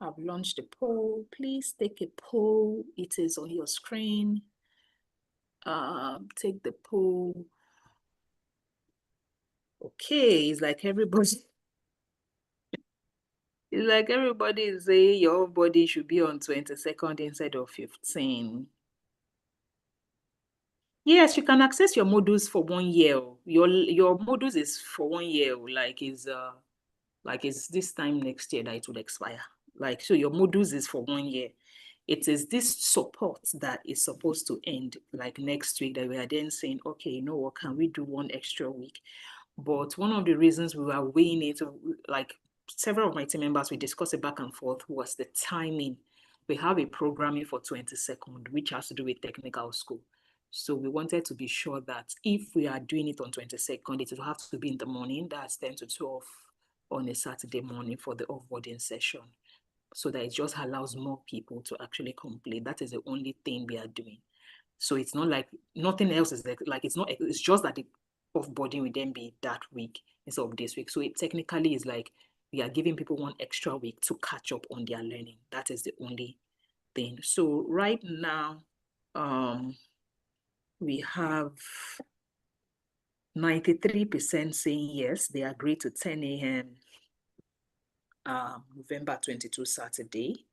I've launched the poll. Please take a poll. It is on your screen. Take the poll. Okay, it's like everybody. It's like everybody is saying your body should be on 22nd instead of 15. Yes, you can access your modules for 1 year. Your modules is for 1 year, like it's this time next year that it will expire. Like, so your modules is for 1 year. It is this support that is supposed to end like next week that we are then saying, okay, you know what, can we do 1 extra week? But one of the reasons we were weighing it, like several of my team members, we discussed it back and forth, was the timing. We have a programming for 22nd, which has to do with technical school. So we wanted to be sure that if we are doing it on 22nd, it will have to be in the morning, that's 10 to 12 on a Saturday morning for the offboarding session. So that it just allows more people to actually complete. That is the only thing we are doing. So it's not like nothing else is like it's not, it's just that the offboarding will then be that week instead of this week. So it technically is like we are giving people 1 extra week to catch up on their learning. That is the only thing. So right now, we have 93% saying yes, they agree to 10 a.m. November 22 Saturday.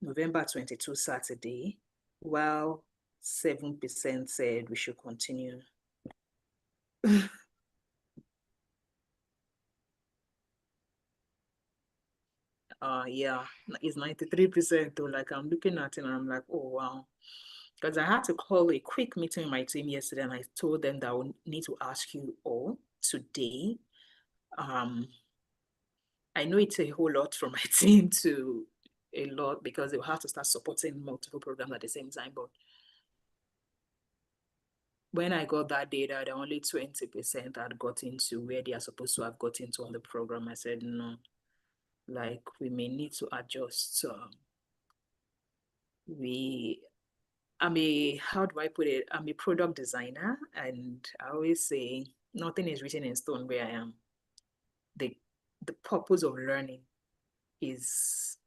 November 22 Saturday, while 7% said we should continue. Yeah, it's 93% though. Like I'm looking at it and I'm like, oh wow. Because I had to call a quick meeting with my team yesterday and I told them that I would need to ask you all today. I know it's a whole lot from my team to a lot because they'll have to start supporting multiple programs at the same time. But when I got that data, that only 20% had gotten to where they are supposed to have gotten to on the program. I said, no, like we may need to adjust. How do I put it? I'm a product designer and I always say nothing is written in stone where I am. The purpose of learning is,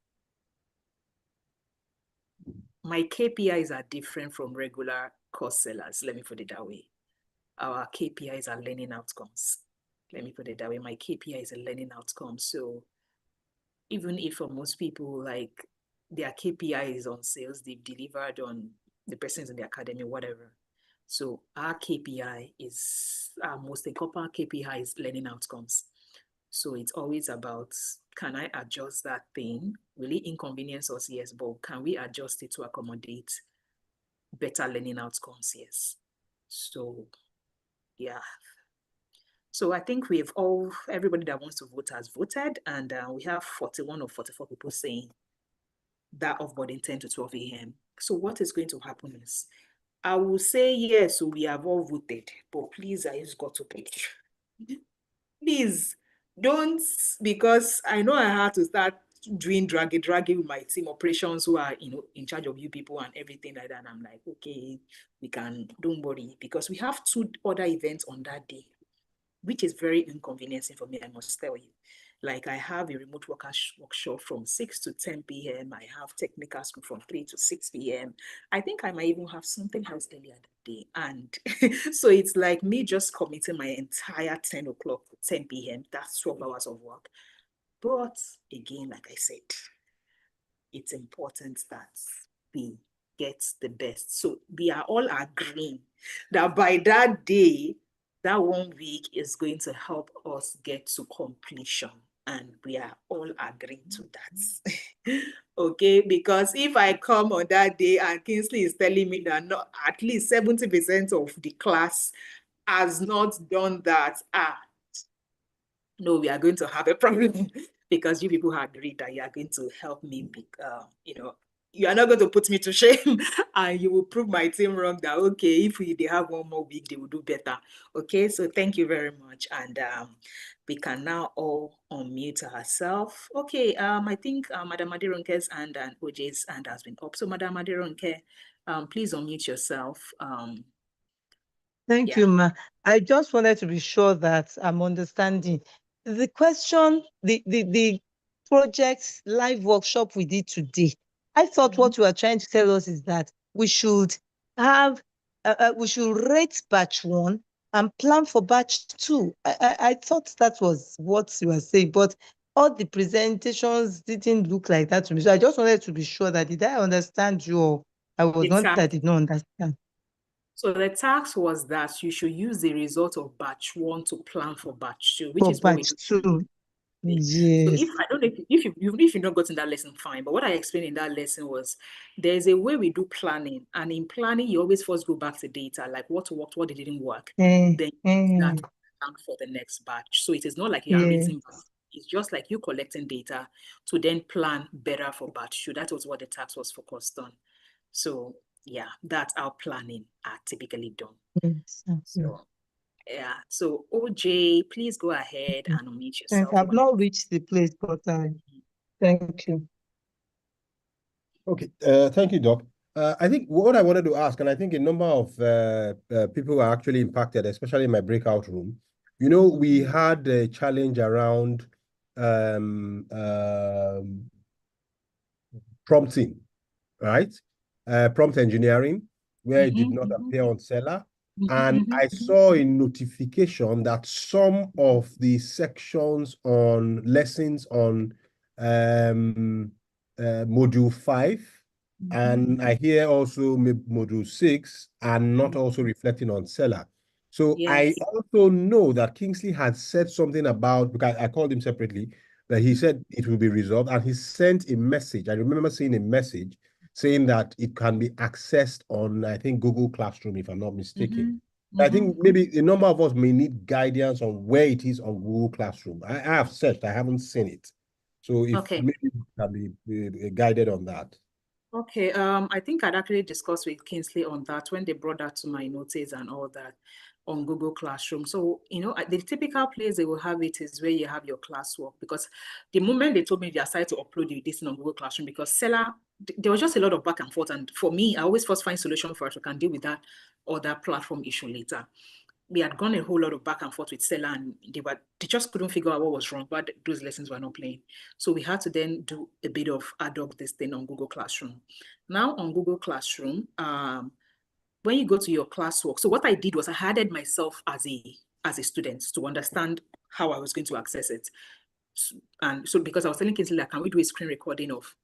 my KPIs are different from regular course sellers. Let me put it that way. Our KPIs are learning outcomes. Let me put it that way. My KPI is a learning outcome. So even if for most people, like their KPI is on sales, they've delivered on the persons in the academy, whatever. So our KPI is, our most important KPI is learning outcomes. So it's always about, can I adjust that thing? Will it inconvenience us? Yes, but can we adjust it to accommodate better learning outcomes? Yes. So yeah. So I think everybody that wants to vote has voted, and we have 41 or 44 people saying that offboarding 10 to 12 a.m. So what is going to happen is, I will say yes, so we have all voted, but please, I just got to pick. Please don't, because I know I had to start doing dragging with my team operations who are, in charge of you people and everything like that. And I'm like, okay, don't worry, because we have 2 other events on that day, which is very inconveniencing for me, I must tell you. Like I have a remote workshop from 6 to 10 p.m. I have technical school from 3 to 6 p.m. I think I might even have something else earlier that day. And so it's like me just committing my entire 10 o'clock to 10 p.m. That's 12 hours of work. But again, like I said, it's important that we get the best. So we are all agreeing that by that day, that 1 week is going to help us get to completion. and we are all agreeing to that. Okay, because if I come on that day and Kingsley is telling me that not at least 70% of the class has not done that, no, we are going to have a problem because you people have agreed that you are going to help me. You are not going to put me to shame and you will prove my team wrong that, okay, if they have one more week, they will do better. Okay, so thank you very much. And we can now all unmute ourselves. Okay, I think Madam Adironke's and OJ's hand has been up. So Madam Adironke, please unmute yourself. Thank you, Ma. I just wanted to be sure that I'm understanding. The question, the project live workshop we did today, I thought what you are trying to tell us is that we should have, we should rate batch 1 and plan for batch 2. I thought that was what you were saying, but all the presentations didn't look like that to me. So I just wanted to be sure that did I understand you or I was not, I did not understand. So the task was that you should use the result of batch 1 to plan for batch 2, which is what we batch do. 2. Yes. So if I don't know if you've not gotten that lesson, fine. But what I explained in that lesson was there's a way we do planning, and in planning you always first go back to data, like what worked, what didn't work, then that plan for the next batch. So it is not like you are rating, it's just like you collecting data to then plan better for batch 2. That was what the task was focused on. So yeah, that's how planning are typically done. So yeah, so OJ, please go ahead and unmute yourself. I've not reached the place, but thank you. Okay, thank you, Doc. I think what I wanted to ask, and I think a number of people are actually impacted, especially in my breakout room. You know, we had a challenge around prompting, right? Prompt engineering, where it did not appear on Seller. And I saw a notification that some of the sections on lessons on module 5, and I hear also module 6 are not also reflecting on Seller. So I also know that Kingsley had said something about, because I called him separately, that he said it will be resolved, and he sent a message. I remember seeing a message saying that it can be accessed on, I think, Google Classroom, if I'm not mistaken. I think maybe a number of us may need guidance on where it is on Google Classroom. I have searched, I haven't seen it. So if maybe we can be guided on that. Okay, I think I'd actually discussed with Kingsley on that when they brought that to my notice and all that on Google Classroom. So, you know, the typical place they will have it is where you have your classwork, because the moment they told me they decided to upload this on Google Classroom, because Seller, there was just a lot of back and forth. And for me, I always first find solution first. We can deal with that other platform issue later. We had gone a whole lot of back and forth with Seller, and they just couldn't figure out what was wrong, but those lessons were not playing. So we had to then do a bit of ad hoc this thing on Google Classroom. Now on Google Classroom, when you go to your classwork, so what I did was I added myself as a student to understand how I was going to access it. And so because I was telling Kingsley, like, can we do a screen recording of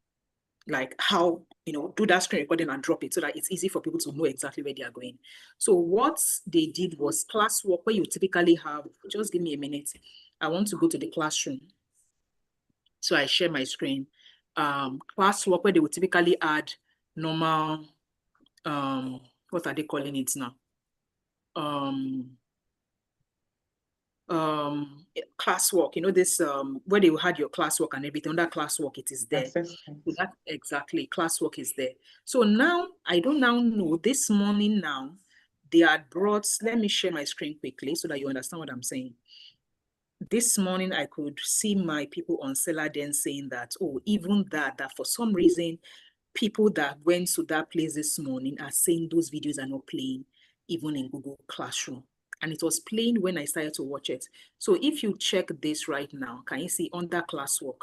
like how, you know, do that screen recording and drop it so that it's easy for people to know exactly where they are going. So what they did was classwork, where you typically have, just give me a minute. I want to go to the classroom. So I share my screen. Classwork, where they would typically add normal, what are they calling it now? Classwork, you know, this where they had your classwork and everything. Under classwork, it is there. So that, exactly, classwork is there. So now I don't now know, this morning now they had brought, let me share my screen quickly so that you understand what I'm saying. This morning I could see my people on Seller then saying that, oh, even that for some reason people that went to that place this morning are saying those videos are not playing even in Google Classroom. And it was playing when I started to watch it. So if you check this right now, can you see under classwork?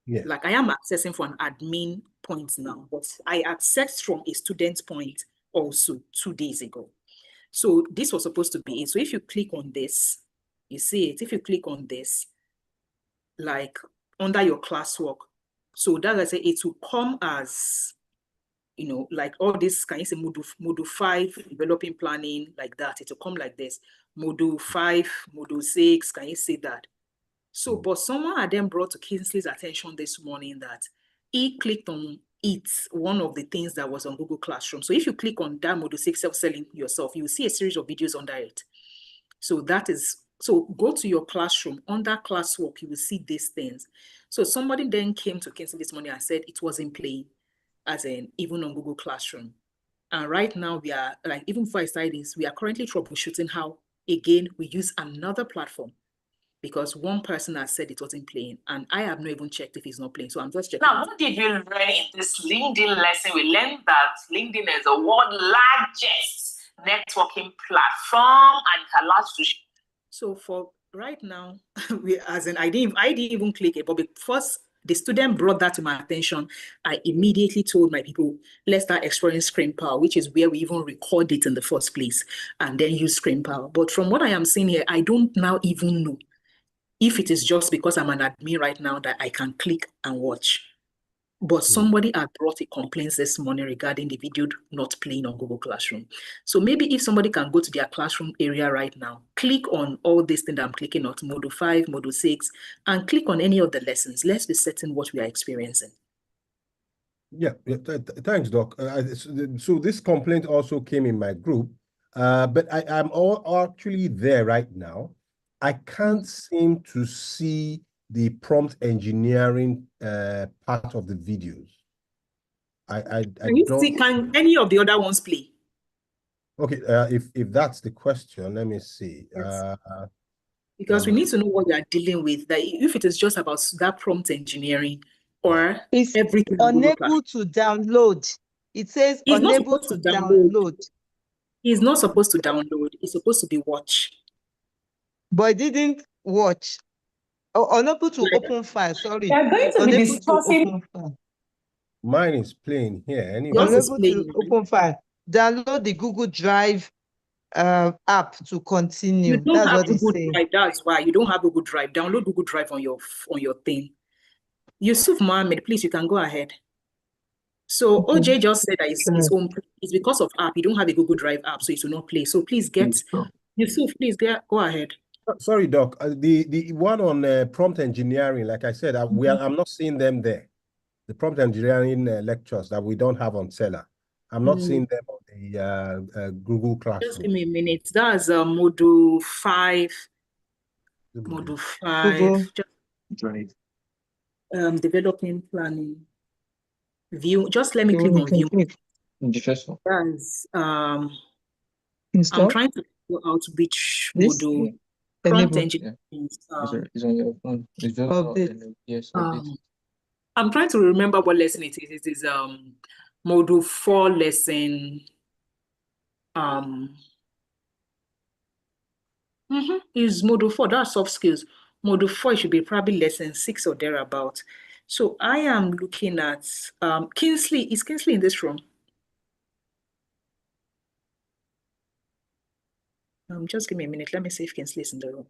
Yeah. Like I am accessing from an admin point now, but I accessed from a student point also 2 days ago. So this was supposed to be it. So if you click on this, you see it. If you click on this, like under your classwork, so that I say it will come as, you know, like all this, can you say module 5, developing planning, like that. It will come like this. Module 5, module 6, can you see that? So, but someone had then brought to Kingsley's attention this morning that he clicked on it, one of the things that was on Google Classroom. So if you click on that Module 6 self-selling yourself, you will see a series of videos under it. So that is, so go to your classroom, under classwork, you will see these things. So somebody then came to Kingsley this morning and said it wasn't playing, as in even on Google Classroom. And right now we are, like, even before I started this, we are currently troubleshooting how, again, we use another platform, because one person has said it wasn't playing, and I have not even checked if it's not playing. So I'm just checking. Now, what did you learn in this LinkedIn lesson? We learned that LinkedIn is the world's largest networking platform and it allows to. So for right now, I didn't even click it, but first the student brought that to my attention, I immediately told my people, let's start exploring ScreenPower, which is where we even record it in the first place, and then use ScreenPower. But from what I am seeing here, I don't now even know if it is just because I'm an admin right now that I can click and watch. But somebody had brought a complaint this morning regarding the video not playing on Google Classroom. So maybe if somebody can go to their classroom area right now, click on all these things that I'm clicking on, Module 5, Module 6, and click on any of the lessons. Let's be certain what we are experiencing. Yeah, thanks, Doc. So this complaint also came in my group, but I'm actually there right now. I can't seem to see the prompt engineering part of the videos. Can any of the other ones play? Okay, if that's the question, let me see. Yes. Because we need to know what we are dealing with. That if it is just about that prompt engineering or it's everything unable to download. It says it's unable not supposed to to download. download. It's not supposed to download. It's supposed to be watch. But it didn't watch. Unable to open file, sorry. They're going to be Unable to discussing. open file. Mine is playing here anyway. Unable to open file. Download the Google Drive app to continue. You don't That's have what it's Google saying. Drive. That's why you don't have Google Drive. Download Google Drive on your thing. Yusuf Mohammed, please, you can go ahead. So OJ just said that it's home. It's because of app. You don't have a Google Drive app, so it will not play. So please Yusuf, please go ahead. Sorry, Doc. The one on prompt engineering, like I said, I'm not seeing them there. The prompt engineering lectures that we don't have on Seller. I'm not seeing them on the Google Classroom. Just give me a minute. That's Module 5. Module 5. Developing planning. View. Just let me click on view. That's I'm trying to figure out which module. Prompt engineering. It's on your phone. It's just I'm trying to remember what lesson it is. It is Module 4 lesson. Is Module 4. That's soft skills. Module 4 it should be probably lesson 6 or thereabout. So I am looking at Kingsley. Is Kingsley in this room? Just give me a minute. Let me see if Kingsley is in the room.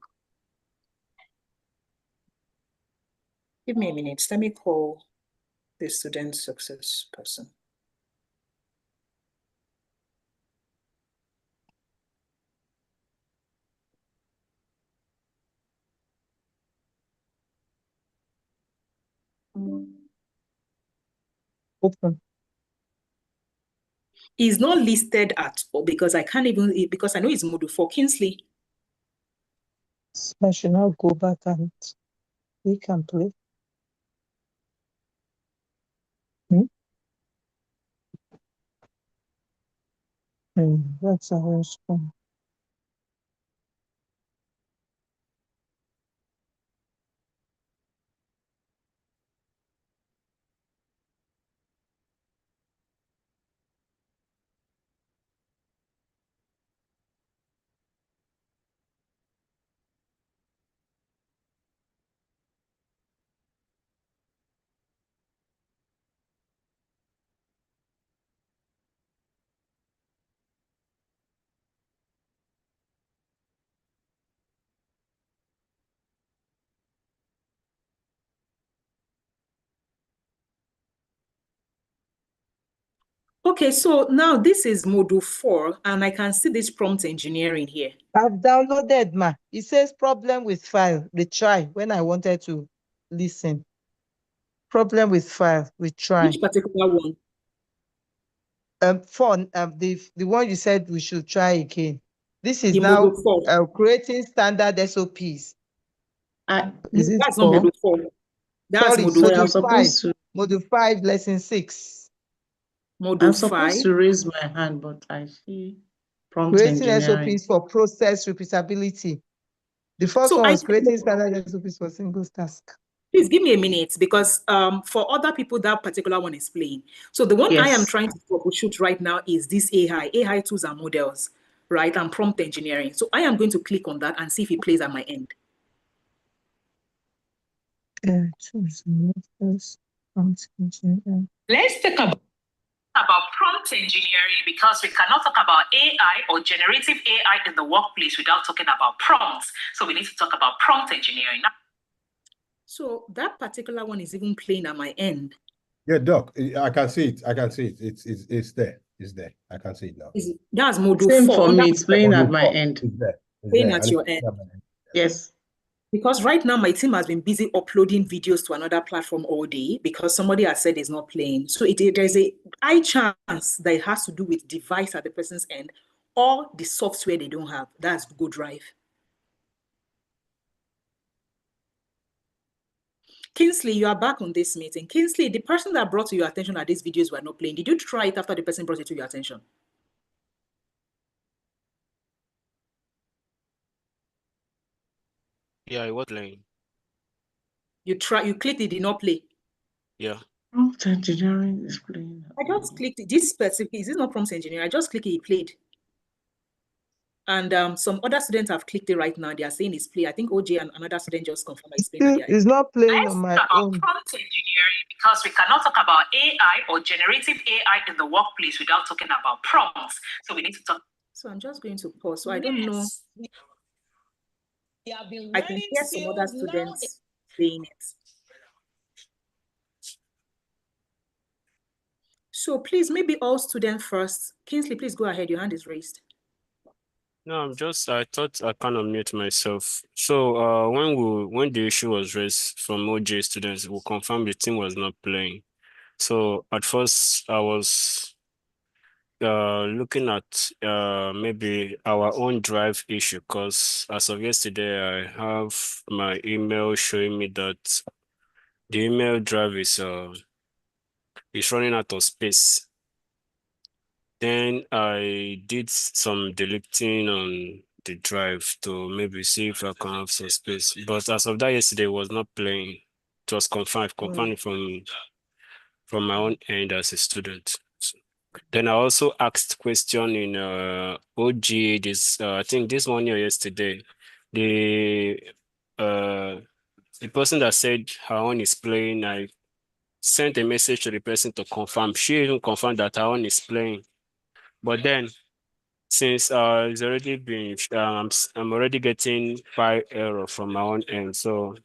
Give me a minute. Let me call the student success person. Open. He's not listed at all because I can't even, because I know it's Module 4. Kingsley. I should now go back and we can play. That's a response. Okay, so now this is module 4, and I can see this prompt engineering here. I've downloaded, ma. It says problem with file, retry, when I wanted to listen. Problem with file, retry. Which particular one? The one you said we should try again. This is The now module 4. creating standard SOPs. Is it That's not 4? module 4. That's Sorry, module I'm 5. supposed to. Module 5, lesson 6. Module I'm 5. supposed to raise my hand, but I see prompt Creating engineering. SOPs for process repeatability. The first So one I was think- creating standard SOPs for single task. Please give me a minute, because for other people, that particular one is playing. So the one I am Yes. trying to troubleshoot right now is this AI tools and models, right? And prompt engineering. So I am going to click on that and see if it plays at my end. Let's talk about prompt engineering, because we cannot talk about AI or generative AI in the workplace without talking about prompts. So we need to talk about prompt engineering. So that particular one is even playing at my end. Yeah, Doc, I can see it. I can see it. It's there. It's there. I can see it now. That's module Same 4. for me. Under- It's playing at my Module end. 4. It's there. It's Playing there. at And your it's end. at my end. Yes. Because right now my team has been busy uploading videos to another platform all day because somebody has said it's not playing. So there's a high chance that it has to do with device at the person's end or the software they don't have. That's Google Drive. Kingsley, you are back on this meeting. Kingsley, the person that brought to your attention that these videos were not playing, did you try it after the person brought it to your attention? Yeah, it was playing. You clicked, it did not play. Yeah. Prompt engineering is playing. I just clicked it. This specific, is this not prompt engineering? I just clicked it, played. And some other students have clicked it right now. They are saying it's play. I think OJ and another student just confirmed it's playing. It's not playing on my Let's talk about own. prompt engineering, because we cannot talk about AI or generative AI in the workplace without talking about prompts. So we need to talk. So I'm just going to pause. So I don't know. I can hear some other students saying it. So please, maybe all students first. Kingsley, please go ahead. Your hand is raised. No, I thought I kind of mute myself. So when the issue was raised from OJ students, we confirmed the team was not playing. So at first I was looking at maybe our own drive issue, because as of yesterday I have my email showing me that the email drive is running out of space. Then I did some deleting on the drive to maybe see if I can have some space. But as of that yesterday, it was not playing. It was confirmed from my own end as a student. Then I also asked question in OG this I think this morning or yesterday. The person that said her own is playing, I sent a message to the person to confirm. She even confirmed that her own is playing. But then, since it's already been, I'm already getting file error from my own end, so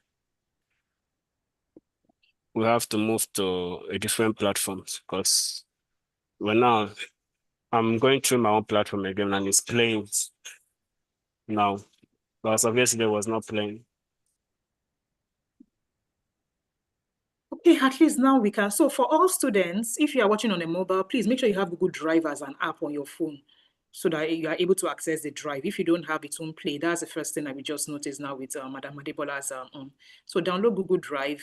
we have to move to a different platform, because now I'm going through my own platform again and it's playing now. Because obviously it was not playing. Okay, at least now we can. So for all students, if you are watching on a mobile, please make sure you have Google Drive as an app on your phone so that you are able to access the drive. If you don't have it, won't play. That's the first thing that we just noticed now with Madam Adebola's So download Google Drive.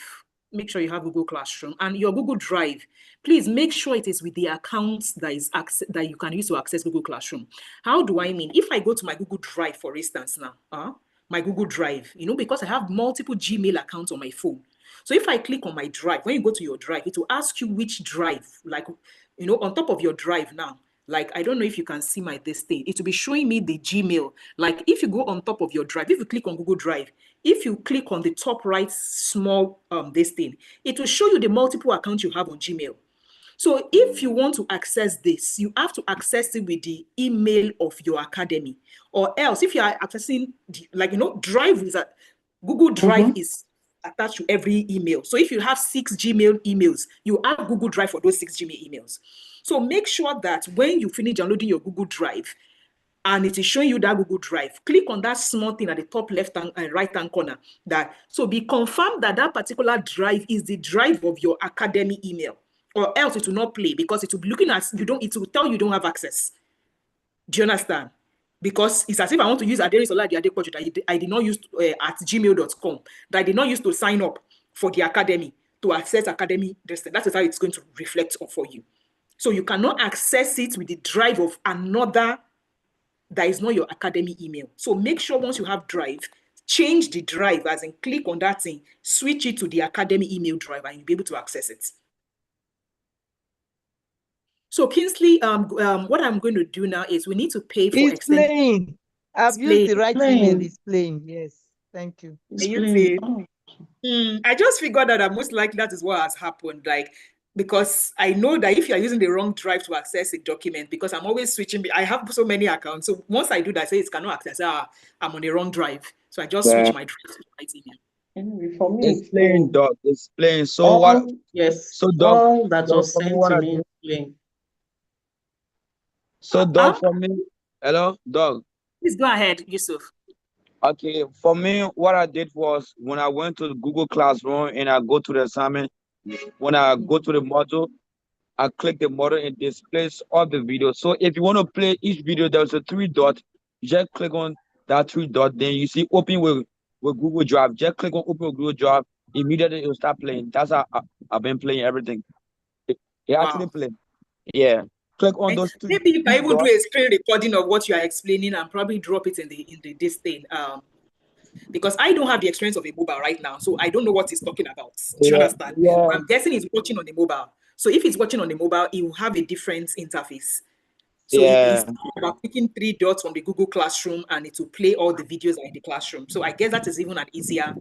Make sure you have Google Classroom and your Google Drive. Please make sure it is with the accounts that you can use to access Google Classroom. How do I mean? If I go to my Google Drive, for instance, now, my Google Drive, because I have multiple Gmail accounts on my phone. So if I click on my drive, when you go to your drive, it will ask you which drive, like, on top of your drive now, like, I don't know if you can see this thing. It will be showing me the Gmail. Like if you go on top of your drive, if you click on Google Drive, if you click on the top right small this thing, it will show you the multiple accounts you have on Gmail. So if you want to access this, you have to access it with the email of your academy, or else if you are accessing Drive is Google Drive is attached to every email. So if you have 6 Gmail emails, you have Google Drive for those 6 Gmail emails. So make sure that when you finish downloading your Google Drive and it is showing you that Google Drive, click on that small thing at the top left and right hand corner. So be confirmed that that particular drive is the drive of your academy email, or else it will not play because it will be looking at it will tell you don't have access. Do you understand? Because it's as if I want to use Aderisola that I did not use at gmail.com, that I did not use to sign up for the academy to access academy. That is how it's going to reflect for you. So you cannot access it with the drive of another that is not your academy email. So make sure once you have Drive, change the drive, as in click on that thing, switch it to the academy email drive, and you'll be able to access it. So Kingsley, what I'm going to do now is we need to pay for extended. Playing. I've used the right email. It's playing. Yes. Thank you. I just figured that most likely that is what has happened. Like, because I know that if you are using the wrong drive to access a document, because I'm always switching, I have so many accounts. So once I do that, I say it cannot access. I'm on the wrong drive. So I just switch my drive to the right email. Anyway, for me, it's playing, Doc. It's playing. So what? Yes. So Doc, all that was sent to me is playing. So Doc, for me, hello, Doc. Please go ahead, Yusuf. Okay, for me, what I did was when I went to the Google Classroom and I go to the assignment, when I go to the module, I click the model and displays all the videos. So if you want to play each video, there's a 3 dot. You just click on that 3 dot. Then you see open with Google Drive. Just click on open with Google Drive. Immediately it will start playing. That's how I've been playing everything. It actually play. Yeah. Click on those 3. Maybe you can even do a screen recording of what you are explaining and probably drop it in this thing. Because I don't have the experience of a mobile right now, so I don't know what he's talking about. Do you understand? Yeah. I'm guessing he's watching on the mobile. So if he's watching on the mobile, he will have a different interface. So it's about picking 3 dots from the Google Classroom and it will play all the videos in the classroom. So I guess that is even an easier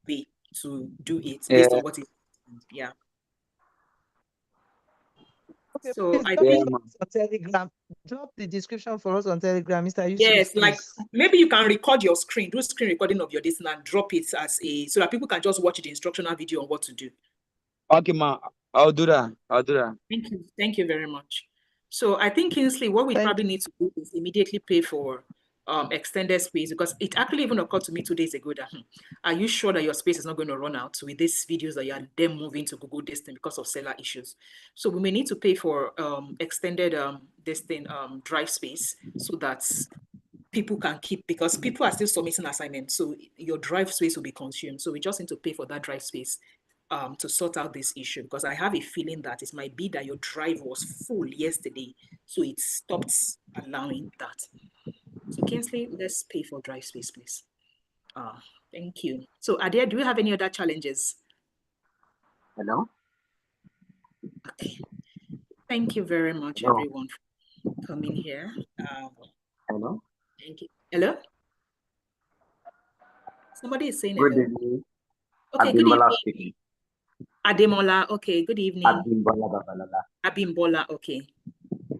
way to do it based on what is, Okay, so I think on Telegram. Drop the description for us on Telegram, Mr. Yusuf. Yes, like maybe you can record your screen, do screen recording of your distance and drop it as so that people can just watch the instructional video on what to do. Okay, ma, I'll do that. Thank you very much. So I think, Kingsley, what we probably need to do is immediately pay for extended space, because it actually even occurred to me 2 days ago that are you sure that your space is not going to run out with these videos that you are then moving to Google Distance because of seller issues? So we may need to pay for extended drive space so that people can keep, because people are still submitting assignments, so your drive space will be consumed. So we just need to pay for that drive space to sort out this issue, because I have a feeling that it might be that your drive was full yesterday, so it stopped allowing that. So Kingsley, let's pay for drive space, please. Thank you. So Adia, do you have any other challenges? Hello? Okay. Thank you very much, everyone, for coming here. Hello? Thank you. Hello? Somebody is saying Good hello. evening. Okay, good Abimbola evening. speaking. Ademola, okay, good evening. Abimbola Babalala. Abimbola, okay.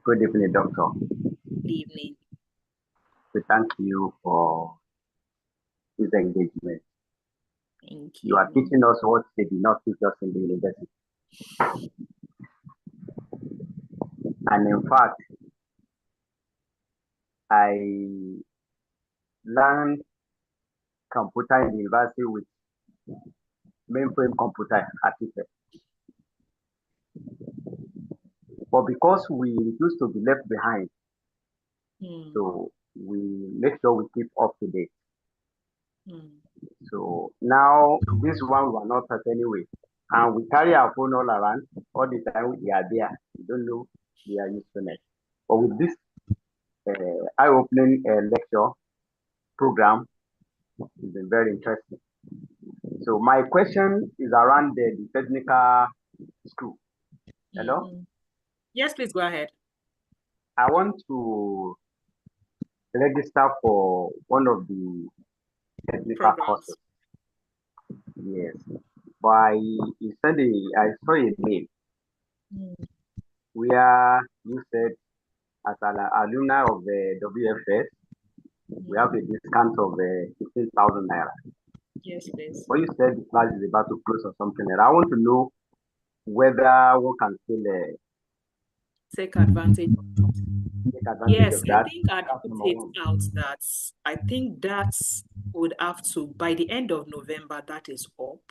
Good evening, Doctor. Good evening. We thank you for this engagement. Thank You are teaching us what they did not teach us in the university. And in fact, I learned computer in the university with mainframe computer architect. But because we used to be left behind, so we make sure we keep up to date. So now this one we are not at anyway. And we carry our phone all around all the time. We are there. We don't know we are usefulness. But with this eye-opening lecture program, it's been very interesting. So my question is around the technical school. Hello? Yes, please go ahead. I want to register for one of the technical courses. Yes. But I saw a mail where you said, as an alumni of the WFS, we have a discount of 15,000 naira. Yes, please. When you said the class is about to close or something, and I want to know whether one can still Take advantage. take advantage Yes, of I that. think I'd That's put number it one. out that I think that would have to, by the end of November, that is up.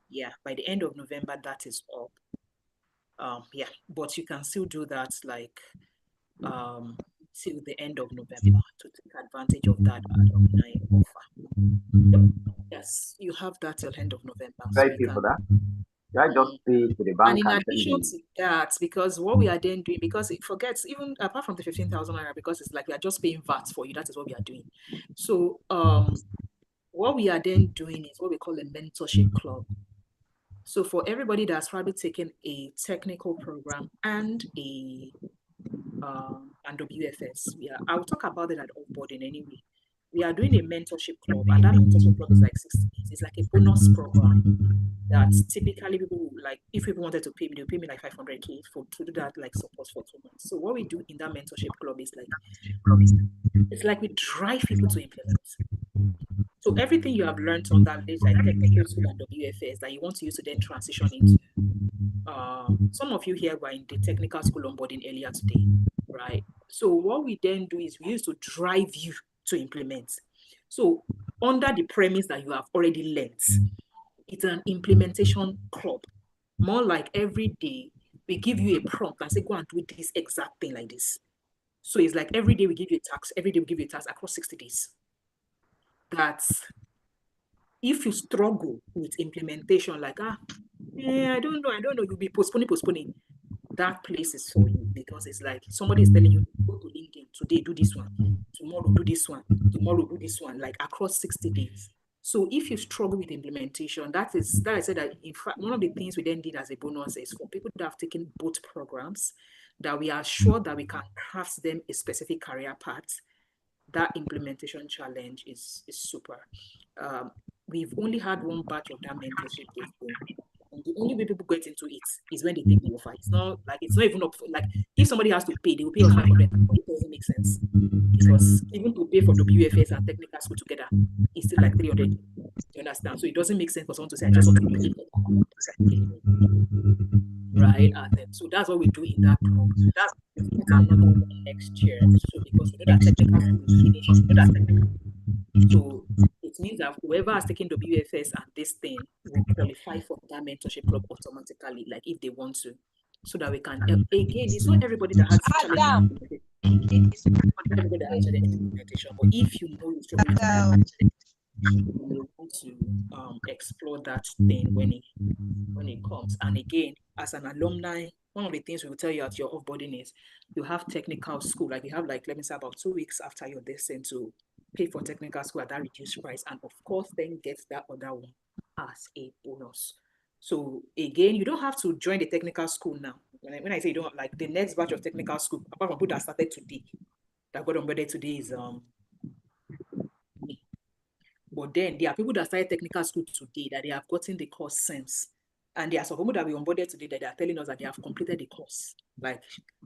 Yeah, by the end of November, that is up. Yeah, but you can still do that like till the end of November to take advantage of that alumni offer. Yep. Yes, you have that till end of November, so Thank you you can. for that. I just pay to the And bank in and send addition the to that, because what we are then doing, because it forgets, even apart from the 15,000 naira, because it's like we are just paying VAT for you, that is what we are doing. So what we are then doing is what we call a mentorship club. So for everybody that's probably taken a technical program and a WFS, I'll talk about it at offboarding anyway. We are doing a mentorship club, and that mentorship club is like 60 days. It's like a bonus program that typically people will, like, if people wanted to pay me, they'll pay me like 500K to do that, like support for 2 months. So what we do in that mentorship club is like, it's like we drive people to implement. So everything you have learned on that list, like technical school and WFS, that you want to use to then transition into. Some of you here were in the technical school onboarding earlier today, right? So what we then do is we used to drive you to implement. So under the premise that you have already learned, it's an implementation club. More like every day we give you a prompt and say, go and do this exact thing like this. So it's like every day we give you a task, every day we give you a task across 60 days. That's if you struggle with implementation, like, I don't know, you'll be postponing. That place is for you, because it's like somebody is telling you, go to LinkedIn, today do this one, tomorrow do this one, tomorrow do this one, like across 60 days. So if you struggle with implementation, that I said that in fact, one of the things we then did as a bonus is for people that have taken both programs, that we are sure that we can craft them a specific career path. That implementation challenge is super. We've only had one batch of that mentorship this year. And the only way people get into it is when they take the offer. It's not even up for, like, if somebody has to pay, they will pay us 500. It doesn't make sense, because even to pay for WFS and technical school together, it's still like 300. You understand? So it doesn't make sense for someone to say, I just want to pay for that. Right? And so that's what we do in that club. So that's another one next year. So because we know that technical school is finished. So it means that whoever has taken WFS and this thing will qualify for that mentorship club automatically, like if they want to, so that we can, again, it's not everybody that has challenge. It's not everybody that has challenge implementation, but if you know you're struggling with you want to explore that thing when it comes. And again, as an alumni, one of the things we will tell you at your offboarding is you have technical school, like you have, like, let me say about 2 weeks after your descent to pay for technical school at that reduced price, and of course then get that other one as a bonus. So again, you don't have to join the technical school now. When I say you don't, like, the next batch of technical school, apart from people that started today, that got onboarded today, is me. But then there are people that started technical school today that they have gotten the course since. And there are some people that we onboarded today that they are telling us that they have completed the course, like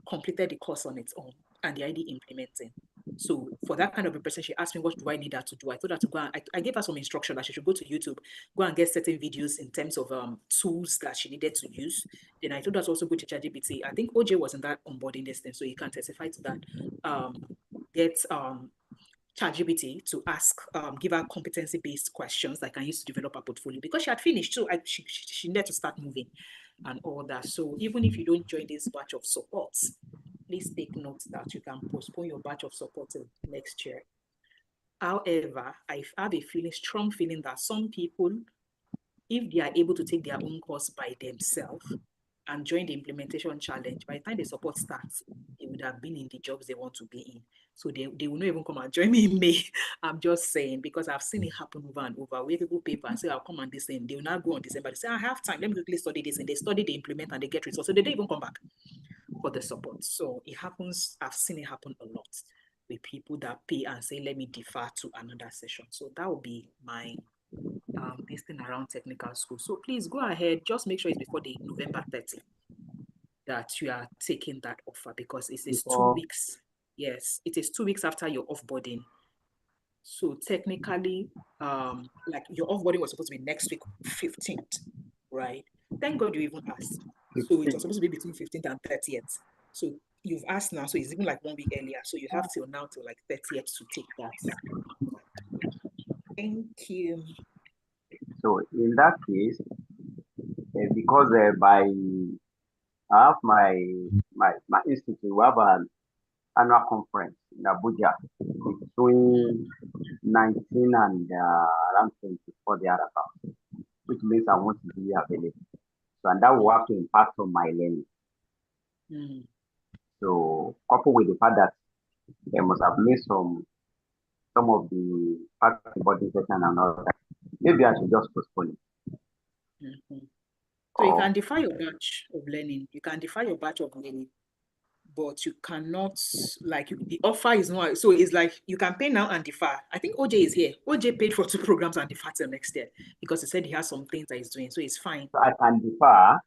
completed the course on its own, and they're already implementing. So for that kind of a person, she asked me, what do I need her to do? I told her to go and I gave her some instruction that she should go to YouTube, go and get certain videos in terms of tools that she needed to use. Then I told her to also go to ChatGPT. I think OJ was in that onboarding this thing, so you can testify to that. Get ChatGPT to ask, give her competency-based questions that can use to develop her portfolio, because she had finished, so she needed to start moving and all that. So even if you don't join this batch of support, please take note that you can postpone your batch of support till next year. However, I have a strong feeling that some people, if they are able to take their own course by themselves and join the implementation challenge, by the time the support starts, they would have been in the jobs they want to be in. So they will not even come and join me in May. I'm just saying, because I've seen it happen over and over, where people pay and say, I'll come on this thing. They will not go on December. They say, I have time. Let me quickly study this. And they study, they implement, and they get results. So they don't even come back for the support. So it happens. I've seen it happen a lot with people that pay and say, let me defer to another session. So that will be my this thing around technical school. So please go ahead, just make sure it's before the November 30 that you are taking that offer, because it is 2 weeks. Yes, it is 2 weeks after your offboarding. So technically, like your offboarding was supposed to be next week, 15th, right? Thank God you even asked. So it was supposed to be between 15th and 30th. So you've asked now, so it's even like 1 week earlier. So you have till now till like 30th to take that. Thank you. So in that case, because by I have my institute, we have an annual conference in Abuja between 19 and around 24 thereabouts, which means I want to be available. So, and that will have to impact on my learning. So, coupled with the fact that they must have missed some of the faculty body session and all that, maybe I should just postpone it. So you can defy your batch of learning. You can defy your batch of learning, but you cannot, like, the offer is not, so it's like you can pay now and defer. I think OJ is here. OJ paid for 2 programs and defer till next year because he said he has some things that he's doing, so it's fine. So I can defer.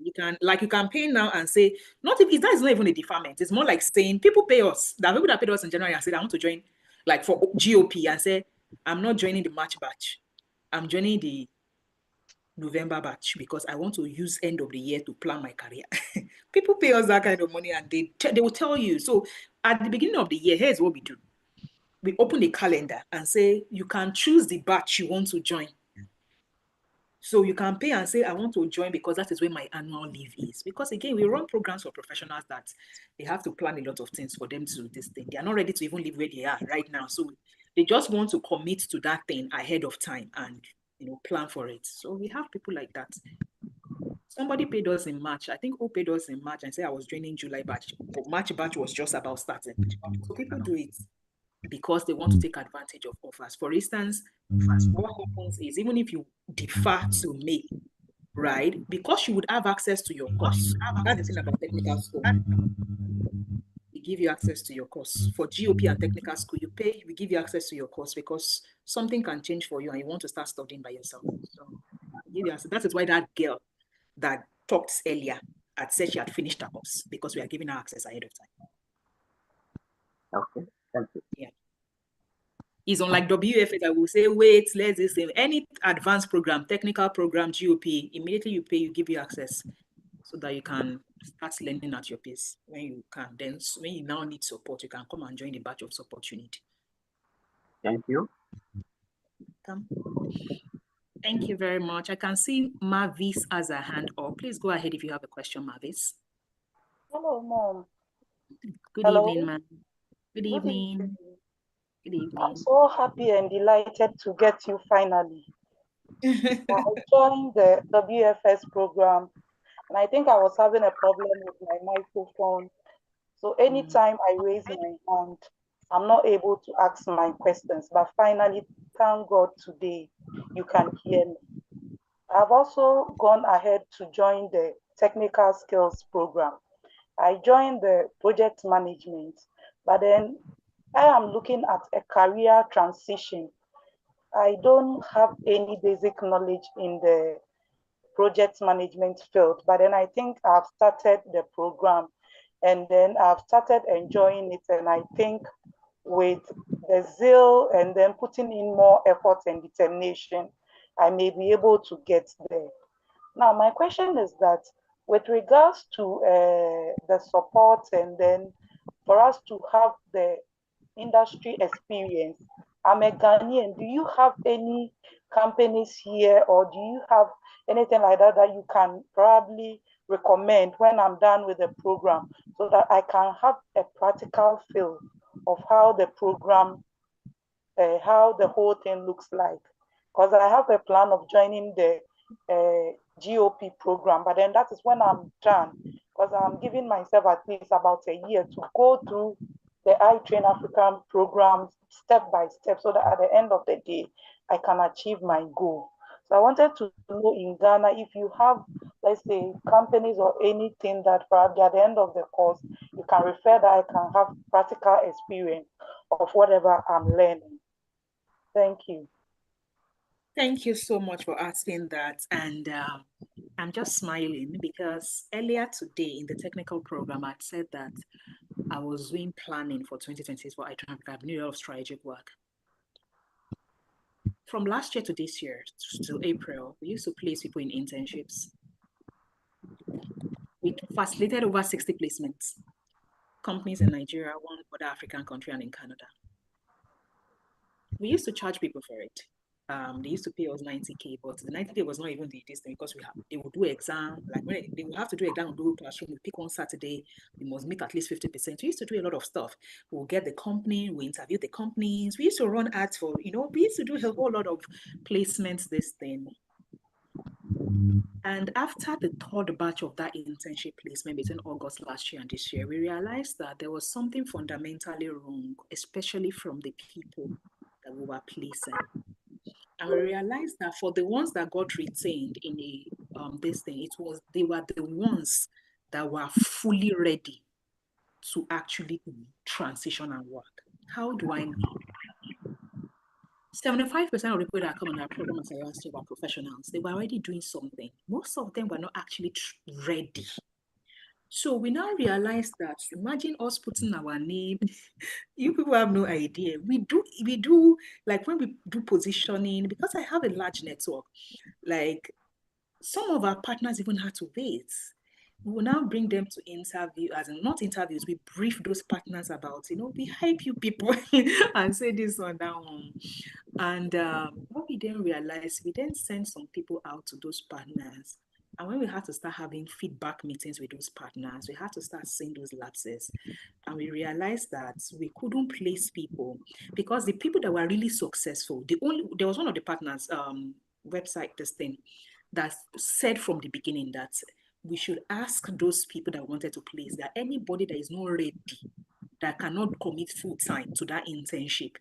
You can pay now and say, that is not even a deferment. It's more like saying people pay us. There are people that paid us in January and said, I want to join, like for GOP, and say, I'm not joining the March batch. I'm joining the November batch because I want to use end of the year to plan my career. People pay us that kind of money and they will tell you. So at the beginning of the year, here's what we do. We open the calendar and say, you can choose the batch you want to join. So you can pay and say, I want to join because that is where my annual leave is. Because again, we run programs for professionals that they have to plan a lot of things for them to do this thing. They are not ready to even live where they are right now. So they just want to commit to that thing ahead of time and plan for it. So we have people like that. Somebody paid us in March. I think who paid us in March and said I was joining July batch. But March batch was just about starting. So people do it because they want to take advantage of offers. For instance, what happens is even if you defer to May, right? Because you would have access to your course. That's the thing about technical school. We give you access to your course. For GOP and technical school, you pay, we give you access to your course because something can change for you and you want to start studying by yourself. So give you access. That is why that girl that talked earlier had said she had finished her course because we are giving her access ahead of time. Okay, thank you. Yeah. It's unlike WFS, I will say, wait, let's just say any advanced program, technical program, GOP, immediately you pay, you give you access so that you can start learning at your pace when you can. Then when you now need support, you can come and join the batch of support you need. Thank you. Thank you very much. I can see Mavis has a hand up. Please go ahead if you have a question, Mavis. Hello, Mom. Good Hello. evening, ma'am. Good evening. Good evening. I'm so happy and delighted to get you finally. I joined the WFS program, and I think I was having a problem with my microphone. So anytime I raise my hand, I'm not able to ask my questions, but finally, thank God today, you can hear me. I've also gone ahead to join the technical skills program. I joined the project management, but then I am looking at a career transition. I don't have any basic knowledge in the project management field, but then I think I've started the program and then I've started enjoying it. And I think with the zeal and then putting in more effort and determination, I may be able to get there. Now, my question is that with regards to the support and then for us to have the industry experience, I'm a Ghanaian. Do you have any companies here or do you have anything like that that you can probably recommend when I'm done with the program so that I can have a practical feel of how the program, how the whole thing looks like? Because I have a plan of joining the GOP program, but then that is when I'm done, because I'm giving myself at least about a year to go through the iTrain African program step by step so that at the end of the day, I can achieve my goal. So I wanted to know in Ghana if you have, let's say, companies or anything that probably at the end of the course, you can refer that I can have practical experience of whatever I'm learning. Thank you. Thank you so much for asking that. And I'm just smiling because earlier today in the technical program, I said that I was doing planning for 2026 for iTrain Africa. I've been doing a lot of strategic work. from last year to this year, to April, we used to place people in internships. We facilitated over 60 placements. Companies in Nigeria, one other African country, and in Canada. We used to charge people for it. They used to pay us 90K, but the 90K was not even the distance because they would do exam, like when they would have to do exam, do classroom, we pick on Saturday, we must make at least 50%. We used to do a lot of stuff. We'll get the company, we interview the companies, we used to run ads for, we used to do a whole lot of placements, this thing. And after the third batch of that internship placement between August last year and this year, we realized that there was something fundamentally wrong, especially from the people that we were placing. And we realized that for the ones that got retained in this thing, they were the ones that were fully ready to actually transition and work. How do I know? 75% of the people that come on our program as I asked you were professionals. They were already doing something. Most of them were not actually ready. So we now realize that, imagine us putting our name, you people have no idea. We do, like when we do positioning, because I have a large network, like some of our partners even had to wait. We will now bring them to interview, as in not interviews, we brief those partners about, we hype you people and say this or that one. And what we then realized, we then send some people out to those partners. And when we had to start having feedback meetings with those partners, we had to start seeing those lapses. And we realized that we couldn't place people because the people that were really successful, there was one of the partners, website, this thing, that said from the beginning that we should ask those people that wanted to place that anybody that is not ready, that cannot commit full-time to that internship.